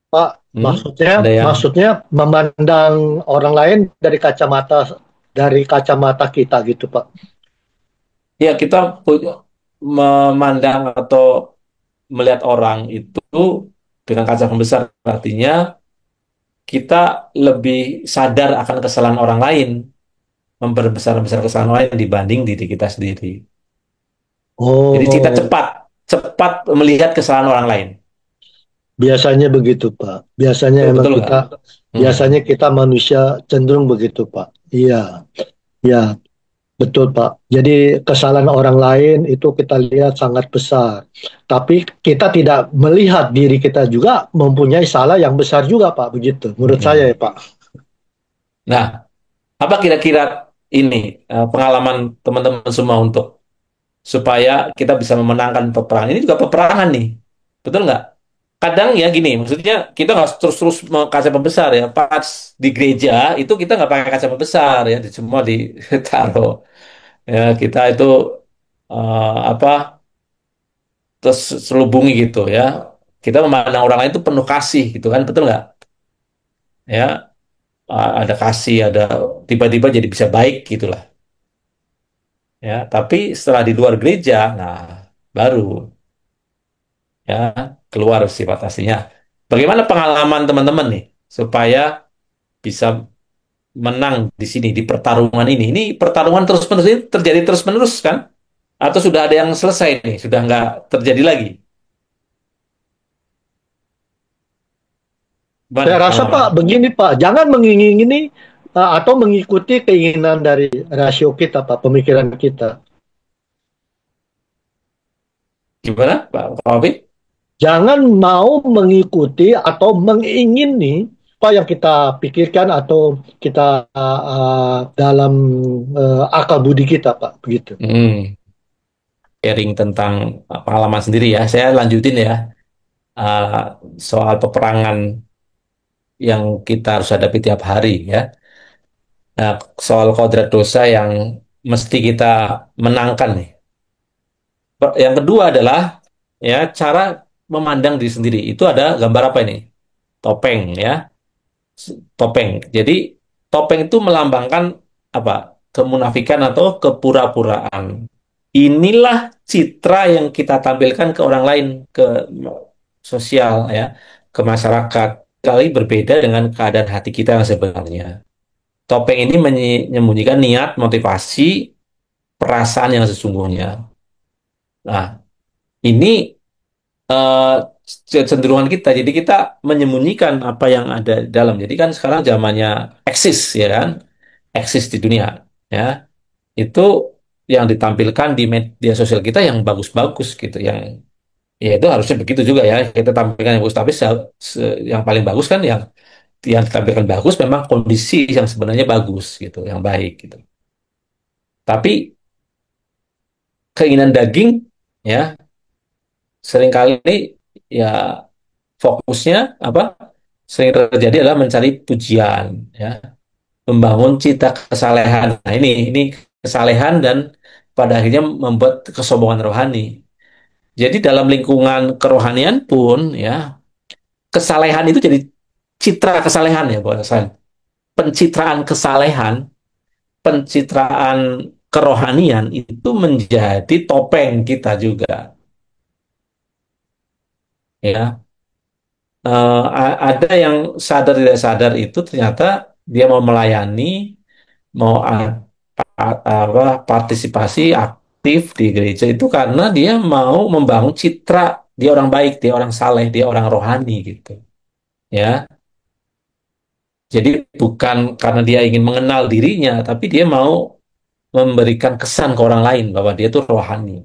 Pak, Hmm? maksudnya Ada yang, maksudnya memandang orang lain dari kacamata kita gitu, Pak. ya, kita punya memandang atau melihat orang itu dengan kaca pembesar, artinya kita lebih sadar akan kesalahan orang lain, memperbesar-besar kesalahan orang lain dibanding diri kita sendiri. Jadi kita Oh, cepat cepat melihat kesalahan orang lain. biasanya begitu, Pak. Biasanya Betul, emang betul nggak? biasanya Hmm. kita manusia cenderung begitu, Pak. Iya, iya, betul, Pak. Jadi kesalahan orang lain itu kita lihat sangat besar. Tapi kita tidak melihat diri kita juga mempunyai salah yang besar juga, Pak. Begitu, menurut saya ya, Hmm. Pak. Nah, apa kira-kira ini pengalaman teman-teman semua untuk supaya kita bisa memenangkan peperangan. Ini juga peperangan nih, betul nggak? Kadang ya gini, maksudnya kita nggak terus-terus kaca pembesar ya. Pas di gereja itu kita nggak pakai kaca pembesar ya, semua ditaruh. Ya kita itu apa terus selubungi gitu ya. Kita memandang orang lain itu penuh kasih gitu kan, betul nggak? Ya ada kasih, ada tiba-tiba jadi bisa baik gitulah. Ya, tapi setelah di luar gereja, nah baru ya keluar sifat aslinya. Bagaimana pengalaman teman-teman nih supaya bisa menang di sini di pertarungan ini? Ini pertarungan terus-menerus ini terjadi terus-menerus kan? Atau sudah ada yang selesai nih? Sudah nggak terjadi lagi? Saya Gimana rasa Pak, pengalaman? begini Pak, jangan mengingini atau mengikuti keinginan dari rasio kita Pak, pemikiran kita. Gimana Pak Robi? Jangan mau mengikuti atau mengingini apa yang kita pikirkan atau kita dalam akal budi kita Pak, begitu. Hmm, sharing tentang pengalaman sendiri ya. Saya lanjutin ya. Uh, Soal peperangan yang kita harus hadapi tiap hari ya. Nah, soal kodrat dosa yang mesti kita menangkan nih. Yang kedua adalah ya cara memandang diri sendiri. Itu ada gambar apa ini? Topeng ya, topeng. Jadi topeng itu melambangkan apa? Kemunafikan atau kepura-puraan. Inilah citra yang kita tampilkan ke orang lain, ke sosial ya, ke masyarakat. Kali berbeda dengan keadaan hati kita yang sebenarnya. Topeng ini menyembunyikan niat, motivasi, perasaan yang sesungguhnya. Nah, ini cenderungan kita. Jadi kita menyembunyikan apa yang ada di dalam. Jadi kan sekarang zamannya eksis ya kan, eksis di dunia ya. Itu yang ditampilkan di media sosial kita yang bagus-bagus gitu, yang ya itu harusnya begitu juga ya. Kita tampilkan yang bagus, tapi yang paling bagus kan yang ditampilkan bagus memang kondisi yang sebenarnya bagus gitu, yang baik gitu. Tapi keinginan daging ya seringkali ya fokusnya apa sering terjadi adalah mencari pujian ya, membangun cita kesalehan. Nah, ini kesalehan dan pada akhirnya membuat kesombongan rohani. Jadi dalam lingkungan kerohanian pun ya kesalehan itu jadi citra kesalehan ya, Pak Hasan. Pencitraan kesalehan, pencitraan kerohanian itu menjadi topeng kita juga ya. Ada yang sadar tidak sadar itu ternyata dia mau melayani, mau apa partisipasi aktif di gereja itu karena dia mau membangun citra dia orang baik, dia orang saleh, dia orang rohani gitu. Ya, jadi bukan karena dia ingin mengenal dirinya, tapi dia mau memberikan kesan ke orang lain bahwa dia tuh rohani.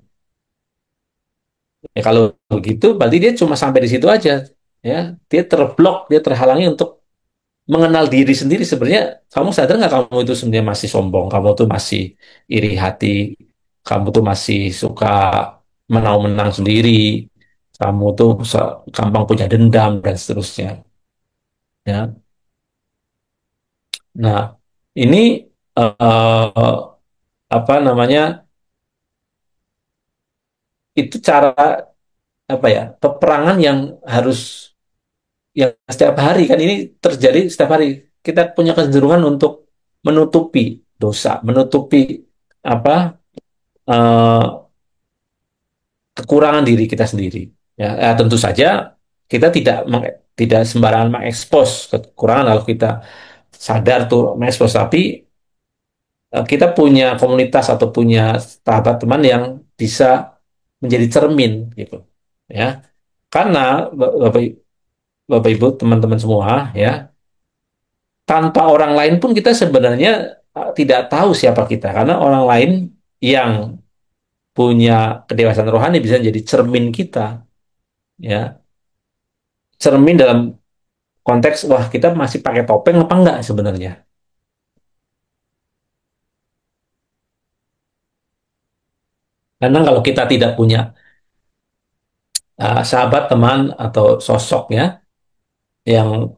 Ya kalau begitu, berarti dia cuma sampai di situ aja. Ya, dia terblok, dia terhalangi untuk mengenal diri sendiri. Sebenarnya kamu sadar nggak kamu itu sebenarnya masih sombong, kamu tuh masih iri hati, kamu tuh masih suka menang-menang sendiri, kamu tuh gampang punya dendam dan seterusnya. Ya, nah ini apa namanya? Itu cara apa ya? Peperangan yang harus yang setiap hari kan ini terjadi setiap hari. Kita punya kecenderungan untuk menutupi dosa, menutupi apa? eh, Kekurangan diri kita sendiri. Ya, tentu saja kita tidak sembarangan mengekspos kekurangan kalau kita sadar tuh mengekspos, tapi kita punya komunitas atau punya sahabat teman yang bisa menjadi cermin gitu. Ya, karena Bapak, Bapak Ibu teman-teman semua ya, tanpa orang lain pun kita sebenarnya tidak tahu siapa kita karena orang lain yang punya kedewasaan rohani bisa jadi cermin kita ya, cermin dalam konteks wah kita masih pakai topeng apa enggak sebenarnya. Karena kalau kita tidak punya sahabat, teman, atau sosok ya yang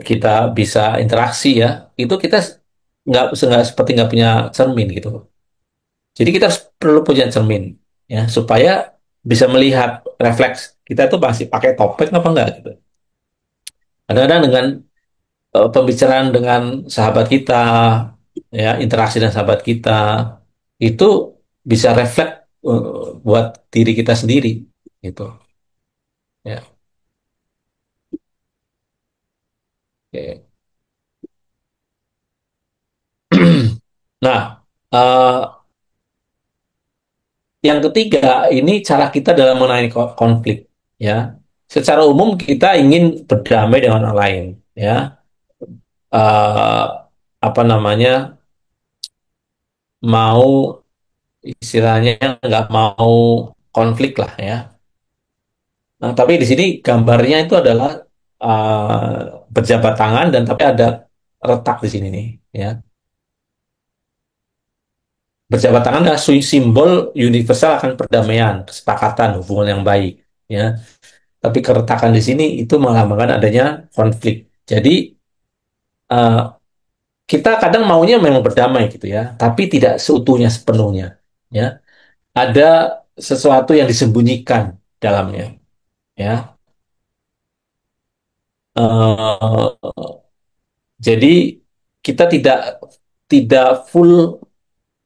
kita bisa interaksi ya, itu kita nggak seperti nggak punya cermin gitu. Jadi kita perlu punya cermin ya supaya bisa melihat refleks kita itu masih pakai topeng apa enggak gitu. Kadang-kadang dengan pembicaraan dengan sahabat kita, ya interaksi dengan sahabat kita itu bisa refleks buat diri kita sendiri gitu. Ya. Oke. Nah, yang ketiga ini cara kita dalam menangani konflik. Ya, secara umum kita ingin berdamai dengan orang lain. Ya, eh, apa namanya, mau istilahnya nggak mau konflik lah ya. Nah, tapi di sini gambarnya itu adalah berjabat tangan dan tapi ada retak di sini nih ya. Berjabat tangan adalah simbol universal akan perdamaian, kesepakatan, hubungan yang baik ya. Tapi keretakan di sini itu melambangkan adanya konflik. Jadi eh, kita kadang maunya memang berdamai gitu ya, tapi tidak seutuhnya sepenuhnya ya. Ada sesuatu yang disembunyikan dalamnya ya. Eh, jadi kita tidak tidak full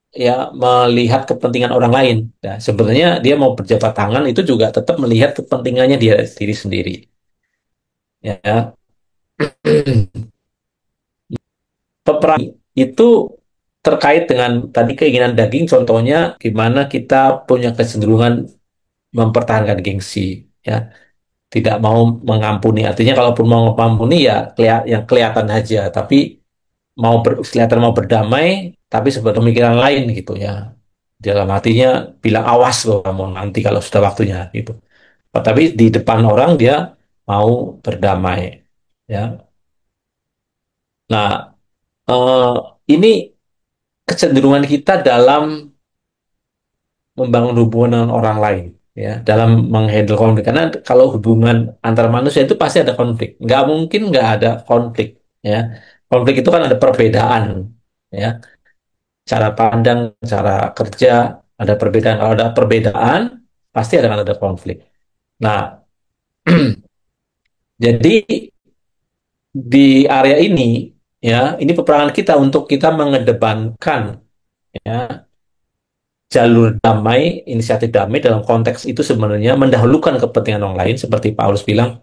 ya melihat kepentingan orang lain. Nah, sebenarnya dia mau berjabat tangan itu juga tetap melihat kepentingannya dia diri sendiri. Ya, peperangan itu terkait dengan tadi keinginan daging. Contohnya gimana kita punya kecenderungan mempertahankan gengsi, ya, tidak mau mengampuni. Artinya kalaupun mau mengampuni ya yang kelihatan aja, tapi kelihatan mau berdamai, tapi sebenarnya pemikiran lain gitu ya. Dalam hatinya bilang awas loh kamu nanti kalau sudah waktunya gitu. Tapi di depan orang dia mau berdamai. Ya. Nah, ini kecenderungan kita dalam membangun hubungan dengan orang lain, ya, dalam menghandle konflik. Karena kalau hubungan antar manusia itu pasti ada konflik. Nggak mungkin nggak ada konflik, ya. Konflik itu kan ada perbedaan, ya, cara pandang, cara kerja, ada perbedaan. Kalau ada perbedaan, pasti ada konflik. Nah, jadi di area ini, ya, ini peperangan kita untuk kita mengedepankan, ya, jalur damai, inisiatif damai dalam konteks itu sebenarnya mendahulukan kepentingan orang lain, seperti Paulus bilang,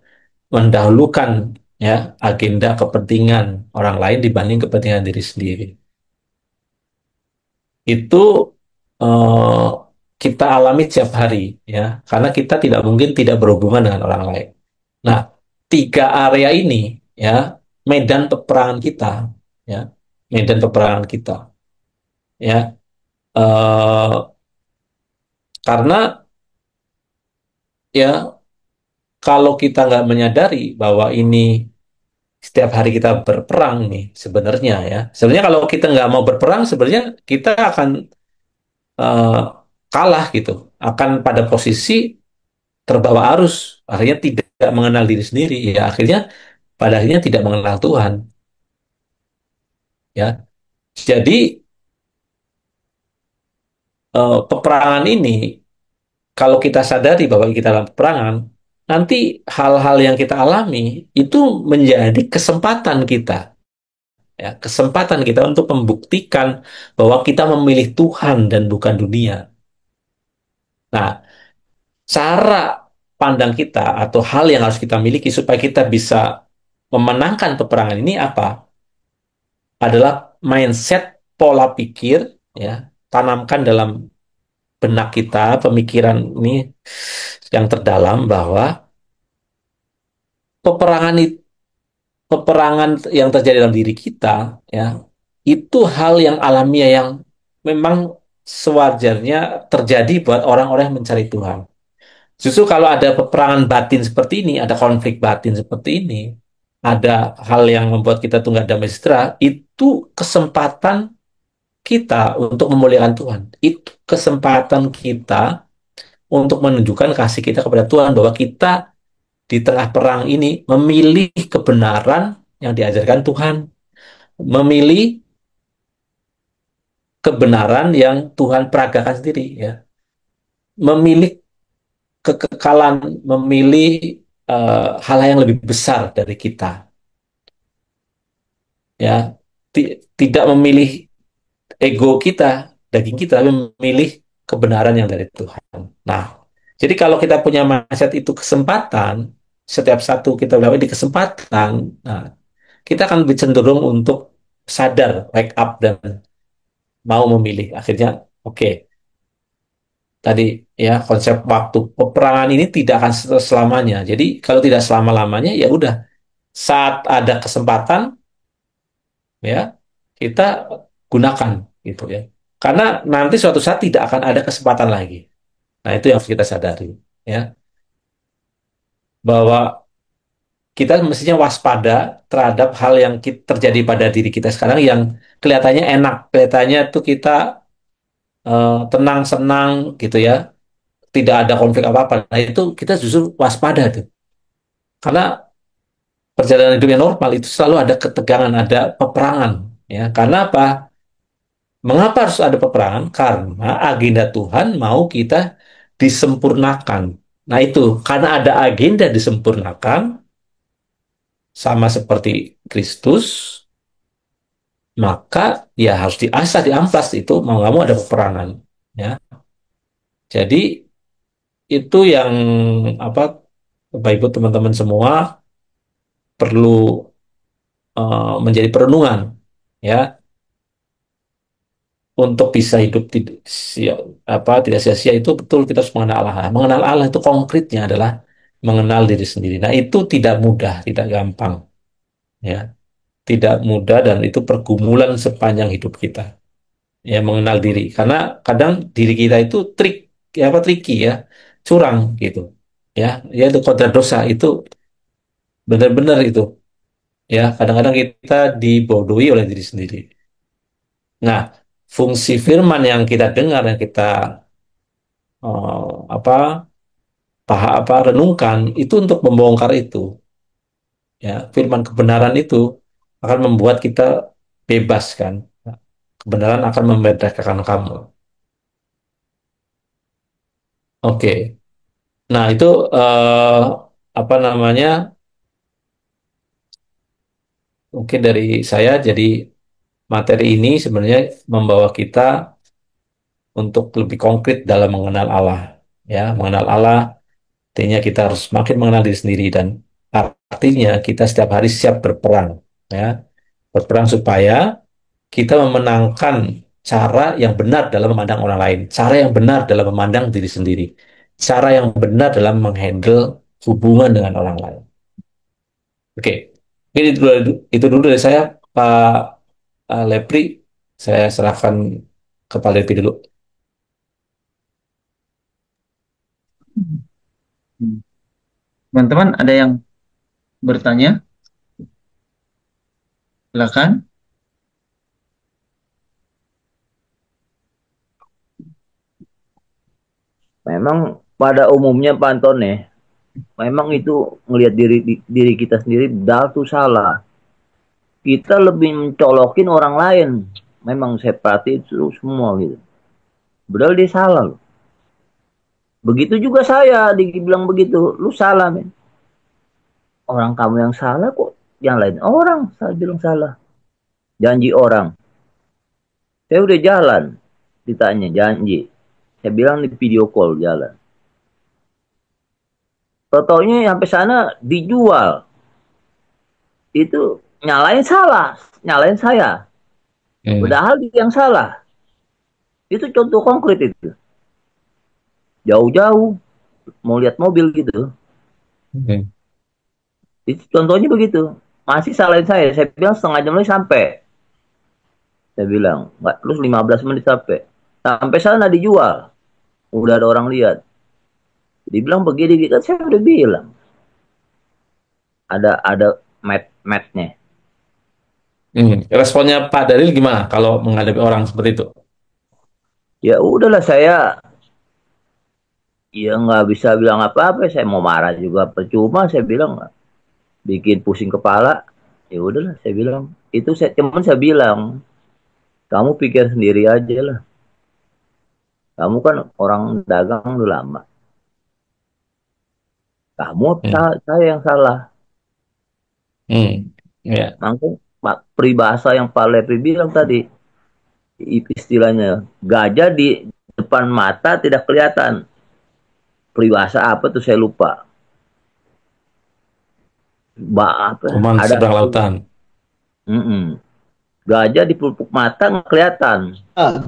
mendahulukan ya agenda kepentingan orang lain dibanding kepentingan diri sendiri. Itu eh, kita alami setiap hari, ya, karena kita tidak mungkin tidak berhubungan dengan orang lain. Nah, tiga area ini, ya, medan peperangan kita, ya, medan peperangan kita, ya, karena ya kalau kita nggak menyadari bahwa ini setiap hari kita berperang nih sebenarnya ya. Sebenarnya kalau kita nggak mau berperang, sebenarnya kita akan eh, kalah gitu. Akan pada posisi terbawa arus. Akhirnya tidak mengenal diri sendiri. Ya akhirnya pada akhirnya tidak mengenal Tuhan. Ya. Jadi peperangan ini kalau kita sadari bahwa kita dalam peperangan, nanti hal-hal yang kita alami itu menjadi kesempatan kita, ya, kesempatan kita untuk membuktikan bahwa kita memilih Tuhan dan bukan dunia. Nah, cara pandang kita atau hal yang harus kita miliki supaya kita bisa memenangkan peperangan ini apa? Adalah mindset, pola pikir, ya, tanamkan dalam benak kita pemikiran ini yang terdalam bahwa peperangan itu peperangan yang terjadi dalam diri kita, ya, itu hal yang alamiah yang memang sewajarnya terjadi buat orang-orang yang mencari Tuhan. Justru kalau ada peperangan batin seperti ini, ada konflik batin seperti ini, ada hal yang membuat kita tuh nggak damai sejahtera, itu kesempatan kita untuk memuliakan Tuhan. Itu kesempatan kita untuk menunjukkan kasih kita kepada Tuhan, bahwa kita di tengah perang ini memilih kebenaran yang diajarkan Tuhan, memilih kebenaran yang Tuhan peragakan sendiri, ya, memilih kekekalan, memilih hal yang lebih besar dari kita, ya, tidak memilih ego kita, daging kita, tapi memilih kebenaran yang dari Tuhan. Nah, jadi kalau kita punya mindset itu kesempatan, setiap satu kita bilang ini kesempatan, nah, kita akan lebih cenderung untuk sadar, wake up, dan mau memilih. Akhirnya, oke, tadi ya konsep waktu peperangan ini tidak akan selamanya. Jadi kalau tidak selama-lamanya, ya udah, saat ada kesempatan, ya, kita gunakan gitu, ya. Karena nanti suatu saat tidak akan ada kesempatan lagi. Nah, itu yang harus kita sadari, ya, bahwa kita mestinya waspada terhadap hal yang terjadi pada diri kita sekarang yang kelihatannya enak, kelihatannya tuh kita tenang, senang gitu, ya, tidak ada konflik apa-apa. Nah, itu kita justru waspada tuh. Karena perjalanan hidup yang normal itu selalu ada ketegangan, ada peperangan, ya. Karena apa? Mengapa harus ada peperangan? Karena agenda Tuhan mau kita disempurnakan. Nah, itu karena ada agenda disempurnakan, sama seperti Kristus, maka ya harus diasah, diamplas, itu mau nggak mau ada peperangan, ya. Jadi itu yang apa, Bapak Ibu teman-teman semua perlu menjadi perenungan, ya, untuk bisa hidup tidak sia-sia. Itu betul, kita harus mengenal Allah. Mengenal Allah itu konkretnya adalah mengenal diri sendiri. Nah, itu tidak mudah, tidak gampang, ya, tidak mudah, dan itu pergumulan sepanjang hidup kita, ya, mengenal diri. Karena kadang diri kita itu ya, tricky, ya, curang gitu, ya, itu kodrat dosa itu benar-benar itu, ya, kadang-kadang kita dibodohi oleh diri sendiri. Nah, fungsi firman yang kita dengar, yang kita apa renungkan itu untuk membongkar itu, ya, firman kebenaran itu akan membuat kita bebas, kan. Kebenaran akan memerdekakan kamu. Oke. Nah, itu apa namanya, mungkin dari saya. Jadi materi ini sebenarnya membawa kita untuk lebih konkret dalam mengenal Allah, ya. Mengenal Allah artinya kita harus makin mengenal diri sendiri, dan artinya kita setiap hari siap berperang, ya, berperang supaya kita memenangkan cara yang benar dalam memandang orang lain, cara yang benar dalam memandang diri sendiri, cara yang benar dalam menghandle hubungan dengan orang lain. Oke, ini itu dulu dari saya, Pak Lepri. Saya serahkan ke Pak Lepri dulu. Teman-teman ada yang bertanya? Silakan. Memang pada umumnya Pak Antone, memang itu ngelihat diri kita sendiri benar tuh salah. Kita lebih mencolokin orang lain. Memang saya perhati itu semua gitu. Padahal dia salah loh. Begitu juga saya dibilang begitu, lu salah men. Orang kamu yang salah kok, yang lain orang saya bilang salah. Janji orang. Saya udah jalan, ditanya janji. Saya bilang di video call jalan. Totonya sampai sana dijual. Itu nyalain salah, nyalain saya. Padahal dia yang salah. Itu contoh konkret itu. Jauh-jauh mau lihat mobil gitu. Itu contohnya begitu. Masih salahin saya. Saya bilang setengah jam lagi sampai. Saya bilang, nggak, terus 15 menit sampai. Sampai sana dijual. Udah ada orang lihat. Dibilang begini, kan saya udah bilang. Ada matnya. Responnya Pak Daril gimana kalau menghadapi orang seperti itu? Ya udahlah, saya ya nggak bisa bilang apa-apa. Saya mau marah juga percuma. Saya bilang bikin pusing kepala. Ya udahlah, saya bilang itu. Saya bilang, kamu pikir sendiri aja lah. Kamu kan orang dagang udah lama. Kamu Hmm. saya yang salah. Hmm. Ya. Langsung peribahasa yang Pak Lepri bilang tadi, istilahnya gajah di depan mata tidak kelihatan. Peribahasa apa tuh saya lupa. Apa? Kuman Ada seberang lautan. gajah di pelupuk mata nggak kelihatan.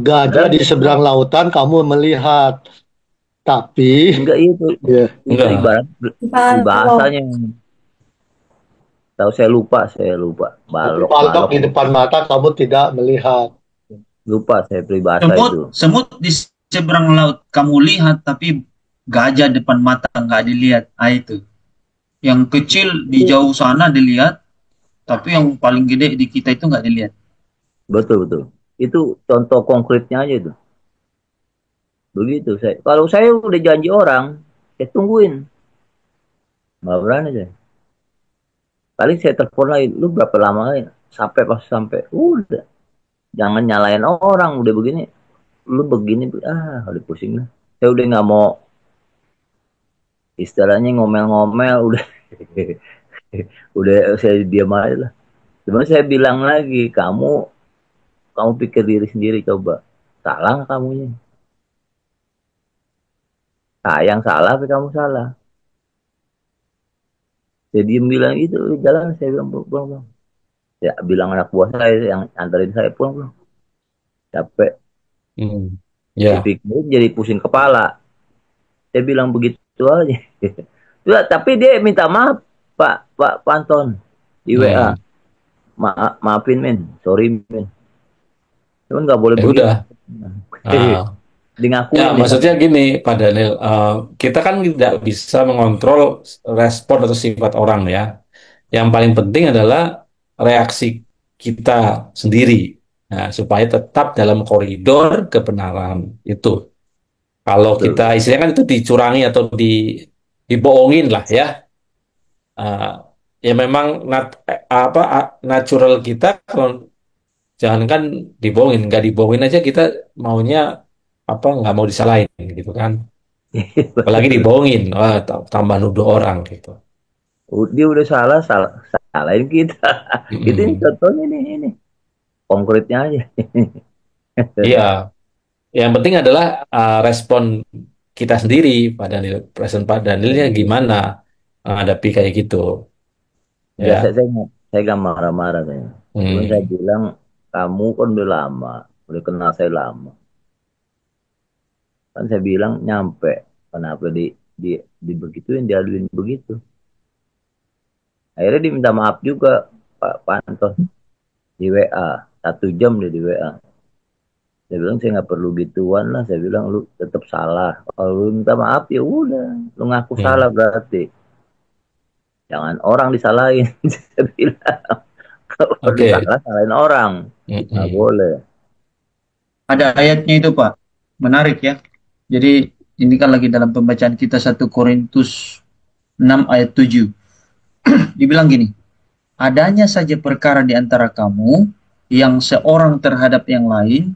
Gajah Padahal di seberang lautan kamu melihat, tapi enggak itu. ya, Itu Enggak. ibarat Balok. bahasanya. Tahu, saya lupa. tapi Balok, balok balok. di depan mata kamu tidak melihat. Lupa saya peribahasa Semut, itu. semut di seberang laut kamu lihat, tapi gajah depan mata nggak dilihat. Ah, itu. Yang kecil di jauh sana dilihat, tapi yang paling gede di kita itu nggak dilihat. Betul. Itu contoh konkretnya aja itu. Begitu saya. Kalau saya udah janji orang, saya tungguin. Nggak berani saya. Paling saya telepon lagi, lu berapa lama lagi? Sampai. Udah. Jangan nyalain orang, udah begini. Lu begini, udah pusing lah. Saya udah nggak mau, istilahnya ngomel-ngomel, udah. Udah saya diam aja lah. Cuma saya bilang lagi, kamu pikir diri sendiri coba. Salah nggak kamunya? Sayang salah, tapi kamu salah. Saya diem bilang gitu, jalan. Saya bilang pulang. Ya bilang anak buah saya yang antarin saya pulang. Capek. Hmm. Ya. Dipikirin jadi pusing kepala. Saya bilang begitu aja. Ya, tapi dia minta maaf, Pak Panton, di WA. Hmm. Maafin men, sorry men. Cuman nggak boleh Ya begitu. udah. Ah. Di Ya, ngakuin maksudnya gini, Pak Daniel, kita kan tidak bisa mengontrol respon atau sifat orang ya. Yang paling penting adalah reaksi kita sendiri, nah, supaya tetap dalam koridor kebenaran itu. Kalau kita betul. istilahnya kan itu dicurangi atau dibohongin lah ya. Uh, Ya memang natural kita kalau jangankan dibohongin, nggak dibohongin aja kita maunya nggak mau disalahin gitu kan. Apalagi dibohongin, wah tambah nuduh orang gitu. Dia udah salahin kita. Itu ini Mm-mm. contohnya ini konkretnya aja. Iya, yang penting adalah respon kita sendiri, Pak Daniel. Respon Pak Danielnya gimana menghadapi kayak gitu, Enggak, ya. saya nggak marah-marah saya. Cuman saya Hmm. bilang, kamu kan udah lama, udah kenal saya lama. Kan saya bilang nyampe, kenapa di begituin, diaduin begitu. Akhirnya diminta maaf juga Pak Pantos di WA. 1 jam dia di WA. Saya bilang saya nggak perlu gituan lah. Saya bilang lu tetap salah. Kalau lu minta maaf ya udah, lu ngaku salah Hmm. berarti. Jangan orang disalahin. Saya bilang kalau lu Oke. salah salahin orang. Nggak Mm-mm. boleh. Ada ayatnya itu, Pak. Menarik ya. Jadi ini kan lagi dalam pembacaan kita 1 Korintus 6 ayat 7. Dibilang gini, adanya saja perkara di antara kamu yang seorang terhadap yang lain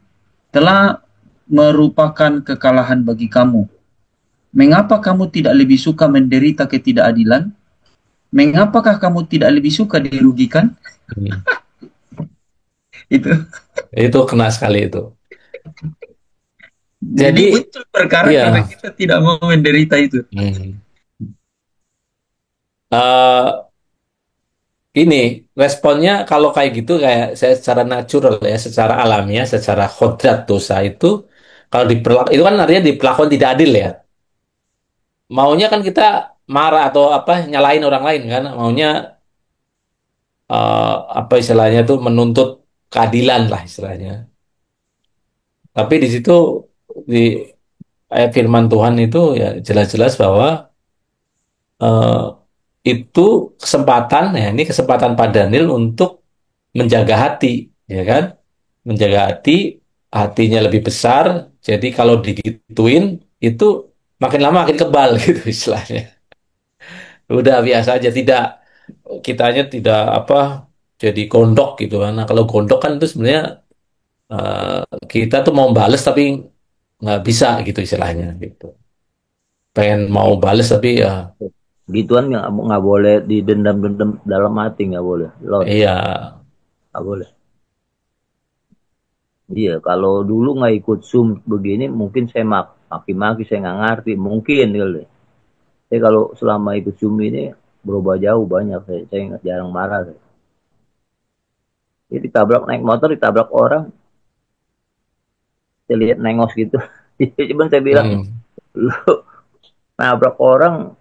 telah merupakan kekalahan bagi kamu. Mengapa kamu tidak lebih suka menderita ketidakadilan? Mengapakah kamu tidak lebih suka dirugikan? Hmm. Itu. Itu kena sekali itu. Jadi Jadi, muncul perkara ya, karena kita tidak mau menderita itu. hmm. Eh, ini responnya kalau kayak gitu kayak saya secara natural ya, secara alamiah, secara kodrat dosa itu kalau itu kan artinya diperlakukan tidak adil ya. Maunya kan kita marah atau nyalain orang lain kan, maunya eh, istilahnya tuh menuntut keadilan lah istilahnya. Tapi di situ di ayat firman Tuhan itu ya jelas-jelas bahwa eh, itu kesempatan ya, ini kesempatan Pak Daniel untuk menjaga hati, ya kan? Menjaga hati, hatinya lebih besar. Jadi kalau digituin itu makin lama makin kebal gitu istilahnya. Udah biasa aja, tidak kitanya tidak apa jadi gondok gitu kan. Nah, kalau gondok kan itu sebenarnya kita tuh mau bales tapi nggak bisa gitu istilahnya gitu. Pengen mau bales tapi ya Gituan nggak boleh didendam-dendam dalam hati, nggak boleh. Lot, iya. nggak boleh. Iya, kalau dulu nggak ikut Zoom begini, mungkin saya maki-maki, saya nggak ngerti, mungkin kali. Tapi kalau selama ikut Zoom ini berubah jauh banyak. Saya jarang marah. Saya. Jadi ditabrak naik motor, ditabrak orang, saya lihat nengos gitu. Cuman saya bilang, Hmm. lu nabrak orang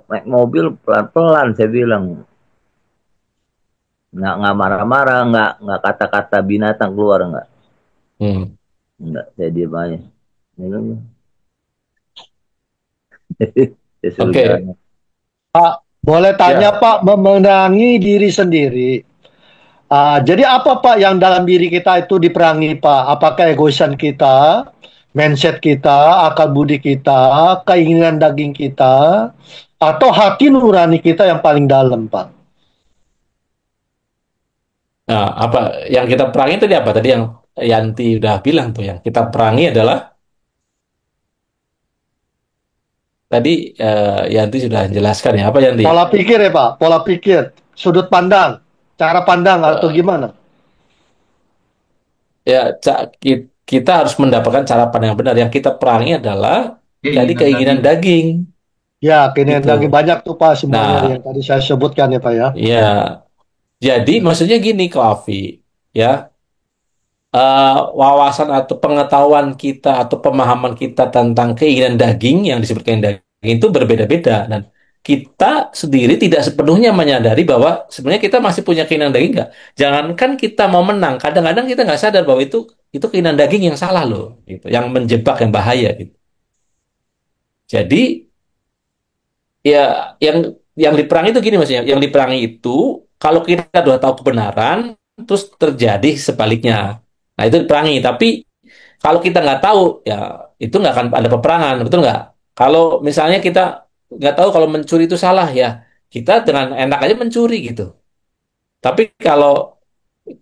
naik mobil pelan-pelan, saya bilang. Nggak marah-marah, nggak kata-kata binatang keluar, nggak. Hmm. Nggak, saya diem aja. Saya suruh Oke. jalan. Pak, boleh tanya Ya. Pak, memenangi diri sendiri. Jadi apa Pak yang dalam diri kita itu diperangi Pak? Apakah egoisan kita, mindset kita, akal budi kita, keinginan daging kita, atau hati nurani kita yang paling dalam Pak? Nah, apa yang kita perangi tadi apa? Tadi yang Yanti udah bilang tuh yang kita perangi adalah tadi Yanti sudah jelaskan ya. Apa Yanti? Pola pikir ya Pak, pola pikir, sudut pandang, cara pandang atau Eh, gimana? ya kita harus mendapatkan cara pandang yang benar. Yang kita perangi adalah tadi Keinginan keinginan daging. daging Ya, keinginan daging gitu. banyak tuh Pak semuanya yang Nah, tadi saya sebutkan ya Pak ya. ya jadi maksudnya gini Kak Afi, ya wawasan atau pengetahuan kita atau pemahaman kita tentang keinginan daging yang disebut keinginan daging itu berbeda-beda dan kita sendiri tidak sepenuhnya menyadari bahwa sebenarnya kita masih punya keinginan daging nggak. Jangankan kita mau menang, kadang-kadang kita nggak sadar bahwa itu keinginan daging yang salah loh, gitu, yang menjebak, yang bahaya gitu. Jadi ya yang diperangi itu gini maksudnya, yang diperangi itu kalau kita sudah tahu kebenaran, terus terjadi sebaliknya. Nah itu diperangi, tapi kalau kita nggak tahu, ya itu nggak akan ada peperangan, betul nggak? Kalau misalnya kita nggak tahu kalau mencuri itu salah, ya kita dengan enak aja mencuri gitu. Tapi kalau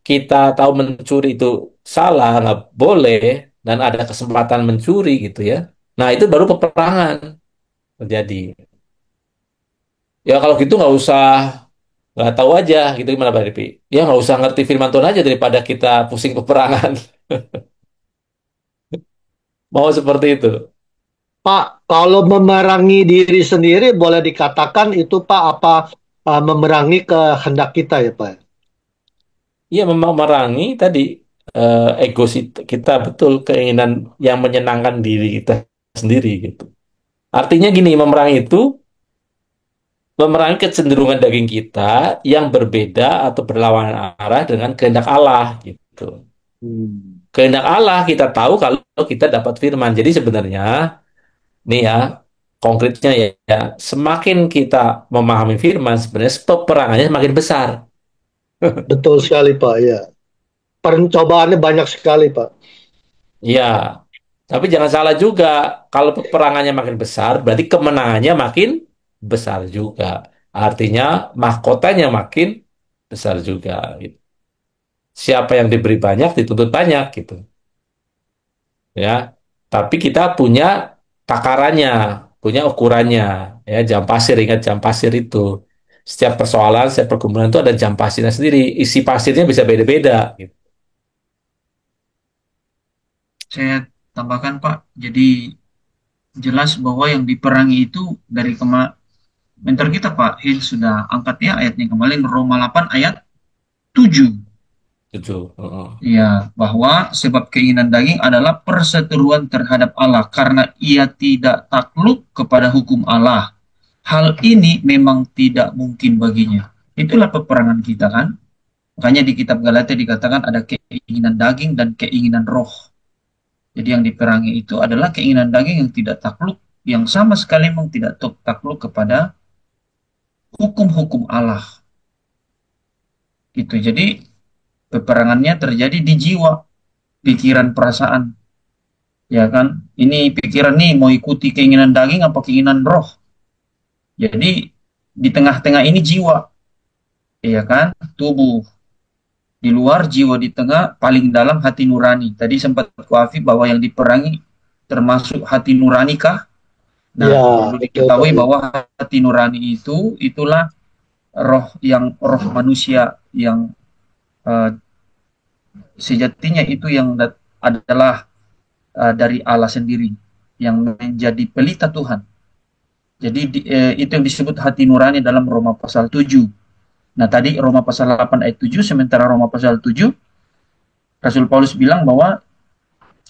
kita tahu mencuri itu salah, nggak boleh, dan ada kesempatan mencuri gitu ya. Nah itu baru peperangan terjadi. Ya kalau gitu nggak tahu aja gitu gimana Pak Ripi? Ya nggak usah ngerti firman Tuhan aja daripada kita pusing peperangan. Mau seperti itu. Pak, kalau memerangi diri sendiri boleh dikatakan itu Pak apa memerangi kehendak kita ya Pak? Iya memang merangi tadi ego kita betul keinginan yang menyenangkan diri kita sendiri gitu. Artinya gini, memerangi itu memerangi kecenderungan daging kita yang berbeda atau berlawanan arah dengan kehendak Allah gitu. Hmm. Kehendak Allah kita tahu kalau kita dapat firman. Jadi sebenarnya nih ya konkretnya ya, semakin kita memahami firman sebenarnya peperangannya semakin besar. Betul sekali Pak ya. Percobaannya banyak sekali Pak. Ya, tapi jangan salah juga, kalau peperangannya makin besar, berarti kemenangannya makin besar juga. Artinya mahkotanya makin besar juga. Gitu. Siapa yang diberi banyak dituntut banyak gitu, ya. Tapi kita punya takarannya, punya ukurannya, ya. Jam pasir, ingat jam pasir itu. Setiap persoalan, setiap pergumulan itu ada jam pasirnya sendiri. Isi pasirnya bisa beda-beda. Gitu. Saya tambahkan Pak, jadi jelas bahwa yang diperangi itu dari mentor kita Pak Hin sudah angkat ya ayatnya kemarin Roma 8 ayat 7. Tujuh. Heeh. Ya, bahwa sebab keinginan daging adalah perseteruan terhadap Allah karena ia tidak takluk kepada hukum Allah. Hal ini memang tidak mungkin baginya. Itulah peperangan kita kan. Makanya di kitab Galatia dikatakan ada keinginan daging dan keinginan roh. Jadi yang diperangi itu adalah keinginan daging yang tidak takluk, yang sama sekali memang tidak takluk kepada hukum-hukum Allah. Gitu. Jadi Peperangannya terjadi di jiwa, pikiran, perasaan. Ya kan? Ini pikiran nih mau ikuti keinginan daging apa keinginan roh. Jadi di tengah-tengah ini jiwa, ya kan? Tubuh di luar, jiwa di tengah, paling dalam hati nurani. Tadi sempat kuafi bahwa yang diperangi termasuk hati nurani kah? Nah, Ya, perlu betul diketahui tadi. bahwa hati nurani itulah roh manusia yang eh, sejatinya itu yang adalah dari Allah sendiri yang menjadi pelita Tuhan. Jadi itu yang disebut hati nurani dalam Roma pasal 7. Nah, tadi Roma pasal 8 ayat 7, sementara Roma pasal 7 Rasul Paulus bilang bahwa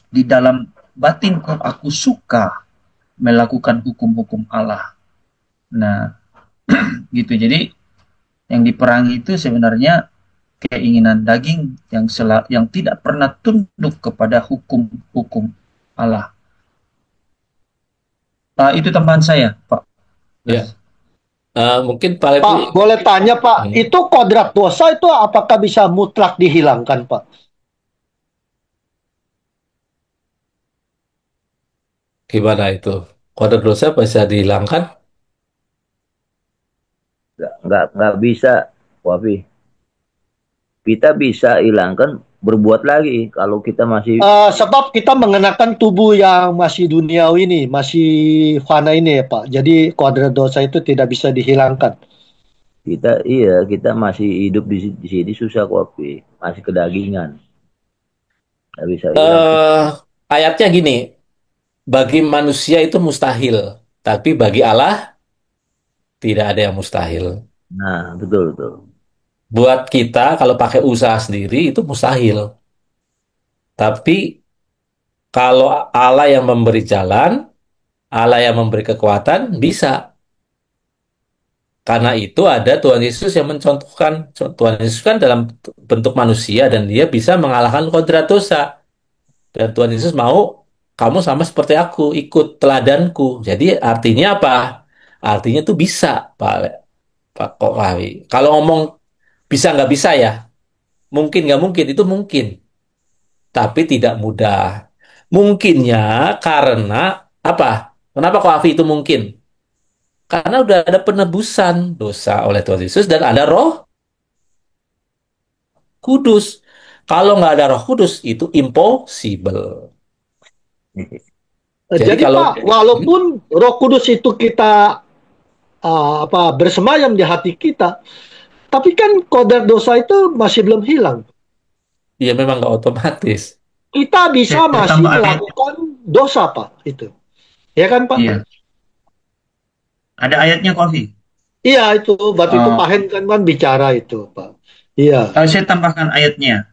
di dalam batinku aku suka melakukan hukum-hukum Allah. Nah, gitu. Jadi yang diperangi itu sebenarnya keinginan daging yang tidak pernah tunduk kepada hukum-hukum Allah. Itu tambahan saya, Pak. Ya. Mungkin Pak Levi, Pak, boleh tanya Pak, itu kodrat dosa itu apakah bisa mutlak dihilangkan Pak? gimana itu? Kode dosa bisa dihilangkan? Nggak bisa, Wafi. Kita bisa hilangkan berbuat lagi kalau kita masih Sebab kita mengenakan tubuh yang masih duniawi ini, masih fana ini ya Pak. Jadi kodrat dosa itu tidak bisa dihilangkan. kita masih hidup di sini susah, Wafi. Masih kedagingan. Nggak bisa hilang. Ayatnya gini, bagi manusia itu mustahil, tapi bagi Allah tidak ada yang mustahil. Nah, betul betul. Buat kita kalau pakai usaha sendiri itu mustahil. Tapi kalau Allah yang memberi jalan, Allah yang memberi kekuatan, bisa. Karena itu ada Tuhan Yesus yang mencontohkan. Tuhan Yesus kan dalam bentuk manusia dan dia bisa mengalahkan kodrat dosa. Dan Tuhan Yesus mau kamu sama seperti aku, ikut teladanku. Jadi artinya apa? Artinya tuh bisa, Pak Kokawi. Kalau ngomong bisa nggak bisa ya, mungkin nggak mungkin, itu mungkin. Tapi tidak mudah. Mungkinnya karena apa? Kenapa Kokawi itu mungkin? Karena udah ada penebusan dosa oleh Tuhan Yesus dan ada Roh Kudus. Kalau nggak ada Roh Kudus, itu impossible. Jadi Jadi kalau Pak, walaupun Roh Kudus itu kita bersemayam di hati kita, tapi kan kodrat dosa itu masih belum hilang. ya memang nggak otomatis. Kita bisa Saya masih tambah ayat. melakukan dosa Pak, itu. Ya kan Pak? Iya. Ada ayatnya, Kofi. Iya itu, waktu itu Pak Hen kan bicara itu Pak. Iya. Saya tambahkan ayatnya.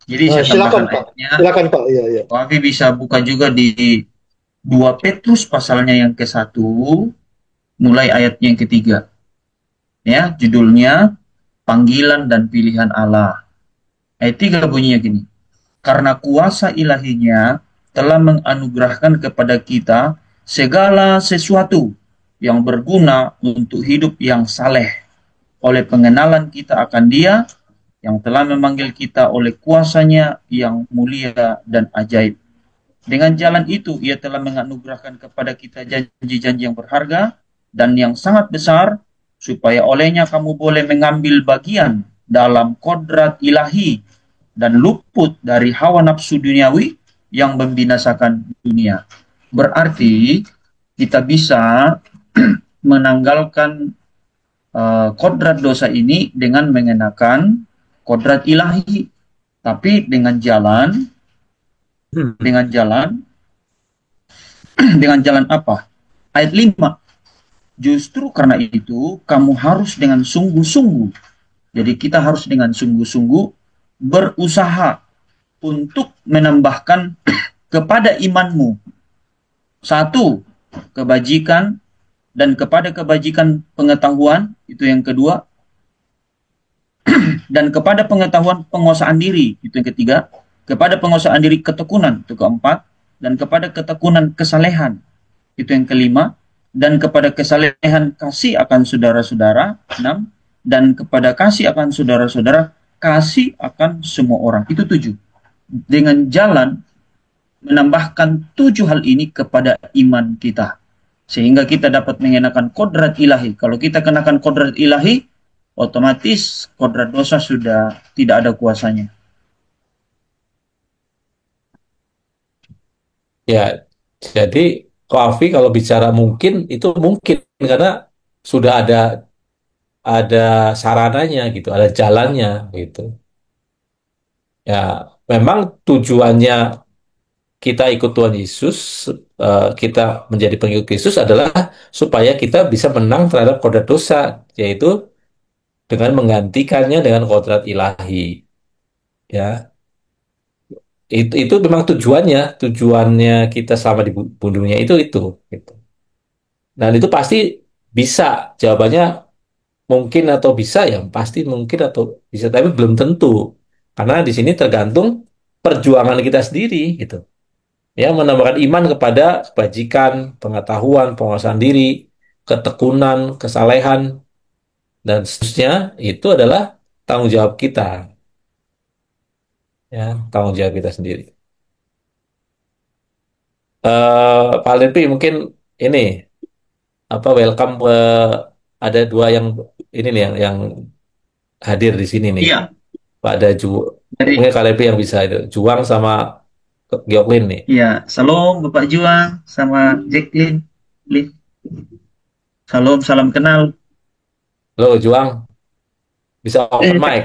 Jadi saya Silakan tambahkan Pak. ayatnya. Silakan Pak. Iya, iya. Kofi bisa buka juga di 2 Petrus pasalnya yang ke-1, mulai ayatnya yang ke-3. Ya, judulnya Panggilan dan Pilihan Allah. Ayat 3 bunyinya gini. Karena kuasa ilahinya telah menganugerahkan kepada kita segala sesuatu yang berguna untuk hidup yang saleh oleh pengenalan kita akan Dia yang telah memanggil kita oleh kuasanya yang mulia dan ajaib. Dengan jalan itu Ia telah menganugerahkan kepada kita janji-janji yang berharga dan yang sangat besar, supaya olehnya kamu boleh mengambil bagian dalam kodrat ilahi dan luput dari hawa nafsu duniawi yang membinasakan dunia. Berarti kita bisa menanggalkan kodrat dosa ini dengan mengenakan kodrat ilahi, tapi dengan jalan apa? Ayat 5. Justru karena itu kamu harus dengan sungguh-sungguh. Jadi kita harus dengan sungguh-sungguh berusaha untuk menambahkan kepada imanmu 1, kebajikan, dan kepada kebajikan pengetahuan, itu yang kedua, dan kepada pengetahuan penguasaan diri, itu yang ketiga, kepada penguasaan diri ketekunan, itu keempat, dan kepada ketekunan kesalehan, itu yang kelima, dan kepada kesalehan kasih akan saudara-saudara, 6, dan kepada kasih akan saudara-saudara kasih akan semua orang. Itu 7. Dengan jalan menambahkan 7 hal ini kepada iman kita. Sehingga kita dapat mengenakan kodrat ilahi. Kalau kita kenakan kodrat ilahi, otomatis kodrat dosa sudah tidak ada kuasanya. Ya, jadi Koafi kalau bicara mungkin itu mungkin karena sudah ada sarananya gitu, ada jalannya gitu. Ya, memang tujuannya kita ikut Tuhan Yesus, kita menjadi pengikut Yesus adalah supaya kita bisa menang terhadap kodrat dosa, yaitu dengan menggantikannya dengan kodrat ilahi. Ya, itu memang tujuannya kita selama di dunia itu. Gitu. Dan itu pasti bisa, jawabannya mungkin atau bisa ya, pasti mungkin atau bisa, tapi belum tentu. Karena di sini tergantung perjuangan kita sendiri gitu. Ya, menambahkan iman kepada kebajikan, pengetahuan, penguasaan diri, ketekunan, kesalehan, dan seterusnya itu adalah tanggung jawab kita. Ya, tanggung jawab kita sendiri. Pak Lepi mungkin ini apa welcome ke ada dua yang ini nih yang hadir di sini nih. Iya, Pak ada dari mungkin Kak Lepi yang bisa itu Juang sama Gioklin nih. iya, salam Bapak Juang sama Jacqueline. Lin. Salam, salam kenal. Halo Juang, bisa open Eh, mic?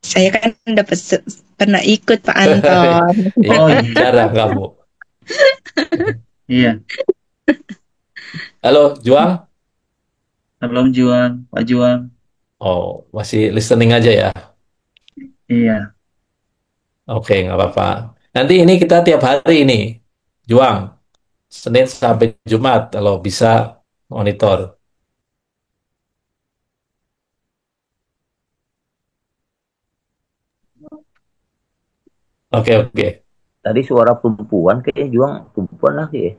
Saya kan pernah ikut Pak Anton. Iya, Oh iya, jarang kamu. iya. Halo Juang. Salam Juang, Pak Juang. Oh, masih listening aja ya. Iya, Oke, nggak apa-apa. Nanti ini kita tiap hari ini, Juang, Senin sampai Jumat kalau bisa monitor. Oke, oke. Tadi suara perempuan kayaknya Juang perempuan lagi ya.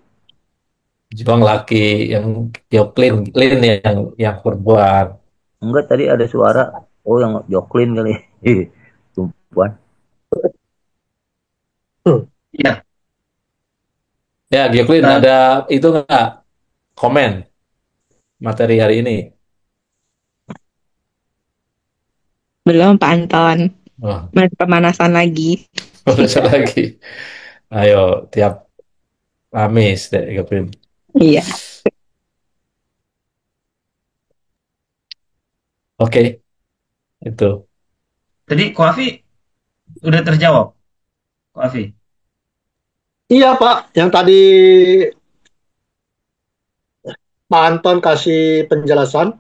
Juang laki yang Lin yang perempuan. Enggak, tadi ada suara, oh yang Joklin kali. Perempuan. iya. Ya, Gioklin Eh, ada itu nggak komen materi hari ini? Belum Pak Anton. Oh, Masih pemanasan lagi. bisa lagi. Ayo, tiap Kamis deh, Gioklin. Iya. Oke, itu. Tadi Ko Afi udah terjawab, Ko Afi. Iya Pak, yang tadi Pak Anton kasih penjelasan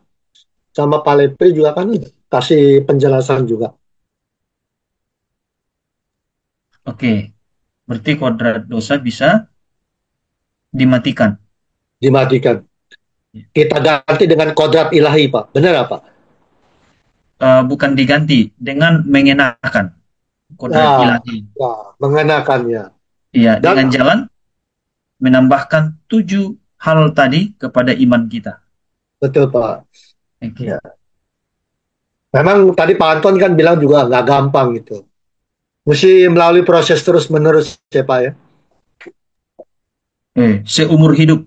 sama Pak Lepri juga kan kasih penjelasan juga. Oke, berarti kodrat dosa bisa dimatikan. Dimatikan. Kita ganti dengan kodrat ilahi Pak. Benar apa? Bukan diganti, dengan mengenakan kodrat Nah, ilahi. nah, mengenakannya. Iya, Dan dengan jalan menambahkan 7 hal tadi kepada iman kita. betul Pak. Oke. Ya. Memang tadi Pak Anton kan bilang juga nggak gampang gitu. Mesti melalui proses terus-menerus ya Pak ya. Seumur hidup,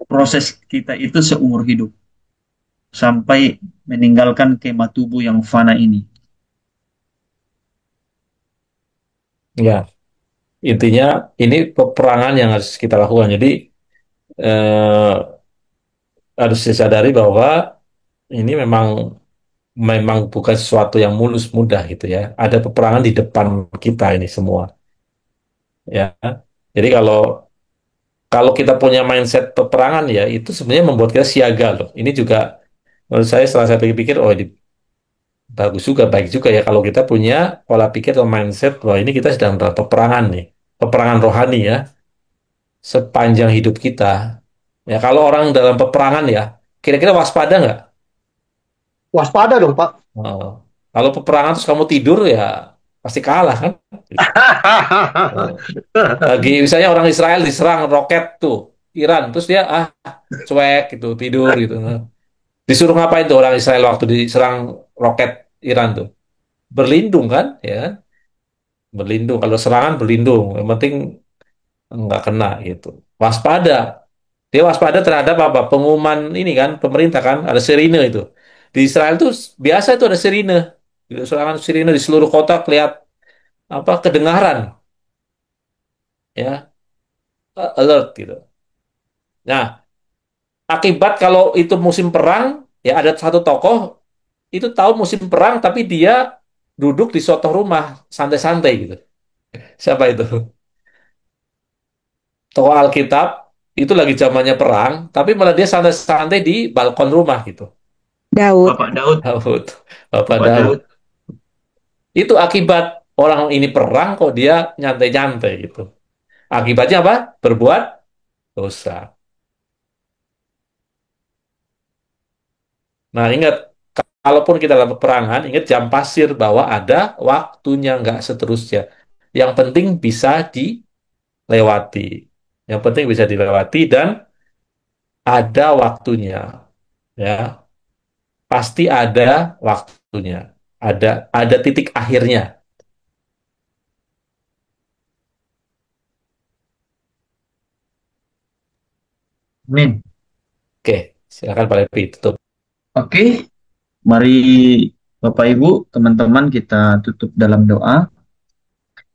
proses kita itu seumur hidup. Sampai meninggalkan kemah tubuh yang fana ini. Ya, intinya ini peperangan yang harus kita lakukan. Jadi eh, harus disadari bahwa ini memang bukan sesuatu yang mulus mudah gitu ya. Ada peperangan di depan kita ini semua. Ya, jadi kalau kita punya mindset peperangan ya itu sebenarnya membuat kita siaga loh. Ini juga menurut saya setelah saya pikir-pikir, oh ini bagus juga, baik juga ya kalau kita punya pola pikir atau mindset bahwa ini kita sedang dalam peperangan nih, peperangan rohani ya, sepanjang hidup kita. Ya kalau orang dalam peperangan ya, kira-kira waspada nggak? Waspada dong Pak. Oh, kalau peperangan terus kamu tidur ya pasti kalah kan? Oh. Lagi misalnya orang Israel diserang roket tuh Iran, terus dia cuek gitu tidur gitu. Nah, disuruh ngapain tuh orang Israel waktu diserang roket Iran tuh? berlindung kan, ya kan? Berlindung. Kalau serangan berlindung, yang penting nggak kena gitu. Waspada. Dia waspada terhadap apa? Pengumuman ini kan, pemerintah kan, ada sirine itu. Di Israel tuh biasa itu ada sirine. Gitu, serangan sirine di seluruh kota kelihatan apa kedengaran, ya, alert gitu. Nah, akibat kalau itu musim perang, ya ada satu tokoh itu tahu musim perang, tapi dia duduk di suatu rumah santai-santai gitu. Siapa itu? Tokoh Alkitab itu lagi zamannya perang, tapi malah dia santai-santai di balkon rumah gitu. Daud. Bapak Daud. Daud, Bapak Bapak Daud. Daud. Itu akibat orang ini perang kok dia nyantai-nyantai gitu. Akibatnya apa? Berbuat dosa. Nah, ingat, kalaupun kita dalam peperangan, ingat jam pasir bahwa ada waktunya, nggak seterusnya. Yang penting bisa dilewati. Yang penting bisa dilewati dan ada waktunya. Ya, pasti ada waktunya. Ada titik akhirnya. Amin. Oke, silakan Pak Levi tutup. Oke, mari Bapak Ibu, teman-teman kita tutup dalam doa.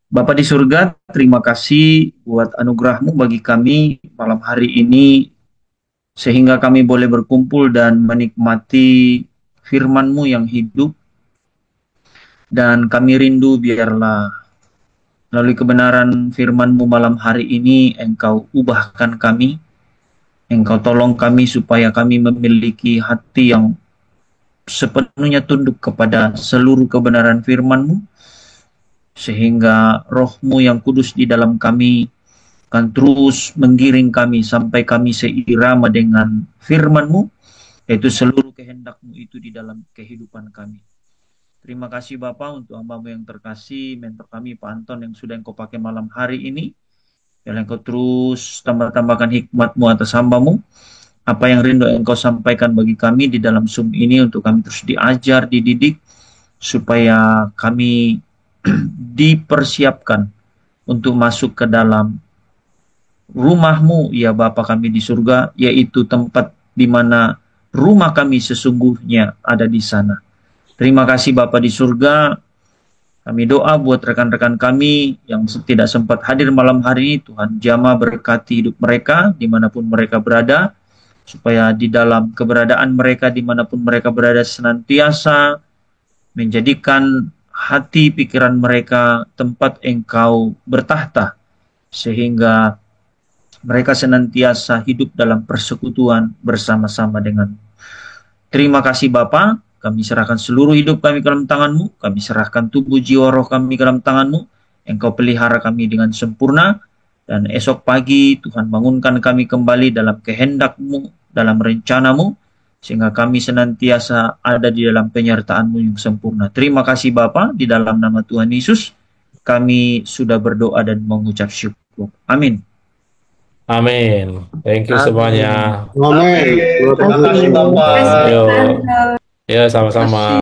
Bapa di surga, terima kasih buat anugerah-Mu bagi kami malam hari ini, sehingga kami boleh berkumpul dan menikmati firman-Mu yang hidup, dan kami rindu biarlah melalui kebenaran firman-Mu malam hari ini, Engkau ubahkan kami, Engkau tolong kami supaya kami memiliki hati yang sepenuhnya tunduk kepada seluruh kebenaran firman-Mu, sehingga roh-Mu yang kudus di dalam kami akan terus menggiring kami sampai kami seirama dengan firman-Mu, yaitu seluruh kehendak-Mu itu di dalam kehidupan kami. Terima kasih Bapa untuk hamba-Mu yang terkasih, mentor kami Pak Anton yang sudah Engkau pakai malam hari ini. Biarlah Engkau terus tambah-tambahkan hikmat-Mu atas hamba-Mu. Apa yang rindu Engkau sampaikan bagi kami di dalam Zoom ini untuk kami terus diajar, dididik, supaya kami dipersiapkan untuk masuk ke dalam rumah-Mu, ya Bapa kami di surga, yaitu tempat di mana rumah kami sesungguhnya ada di sana. Terima kasih Bapa di surga. Kami doa buat rekan-rekan kami yang tidak sempat hadir malam hari ini, Tuhan jamah berkati hidup mereka dimanapun mereka berada, supaya di dalam keberadaan mereka dimanapun mereka berada senantiasa menjadikan hati pikiran mereka tempat Engkau bertahta, sehingga mereka senantiasa hidup dalam persekutuan bersama-sama dengan. Terima kasih Bapa, kami serahkan seluruh hidup kami ke dalam tangan-Mu, kami serahkan tubuh jiwa roh kami ke dalam tangan-Mu, Engkau pelihara kami dengan sempurna, dan esok pagi Tuhan bangunkan kami kembali dalam kehendak-Mu, dalam rencana-Mu, sehingga kami senantiasa ada di dalam penyertaan-Mu yang sempurna. Terima kasih Bapa, di dalam nama Tuhan Yesus, kami sudah berdoa dan mengucap syukur. Amin. Amin. Thank you semuanya. Amin. Terima kasih Bapak. Yo, ya sama-sama.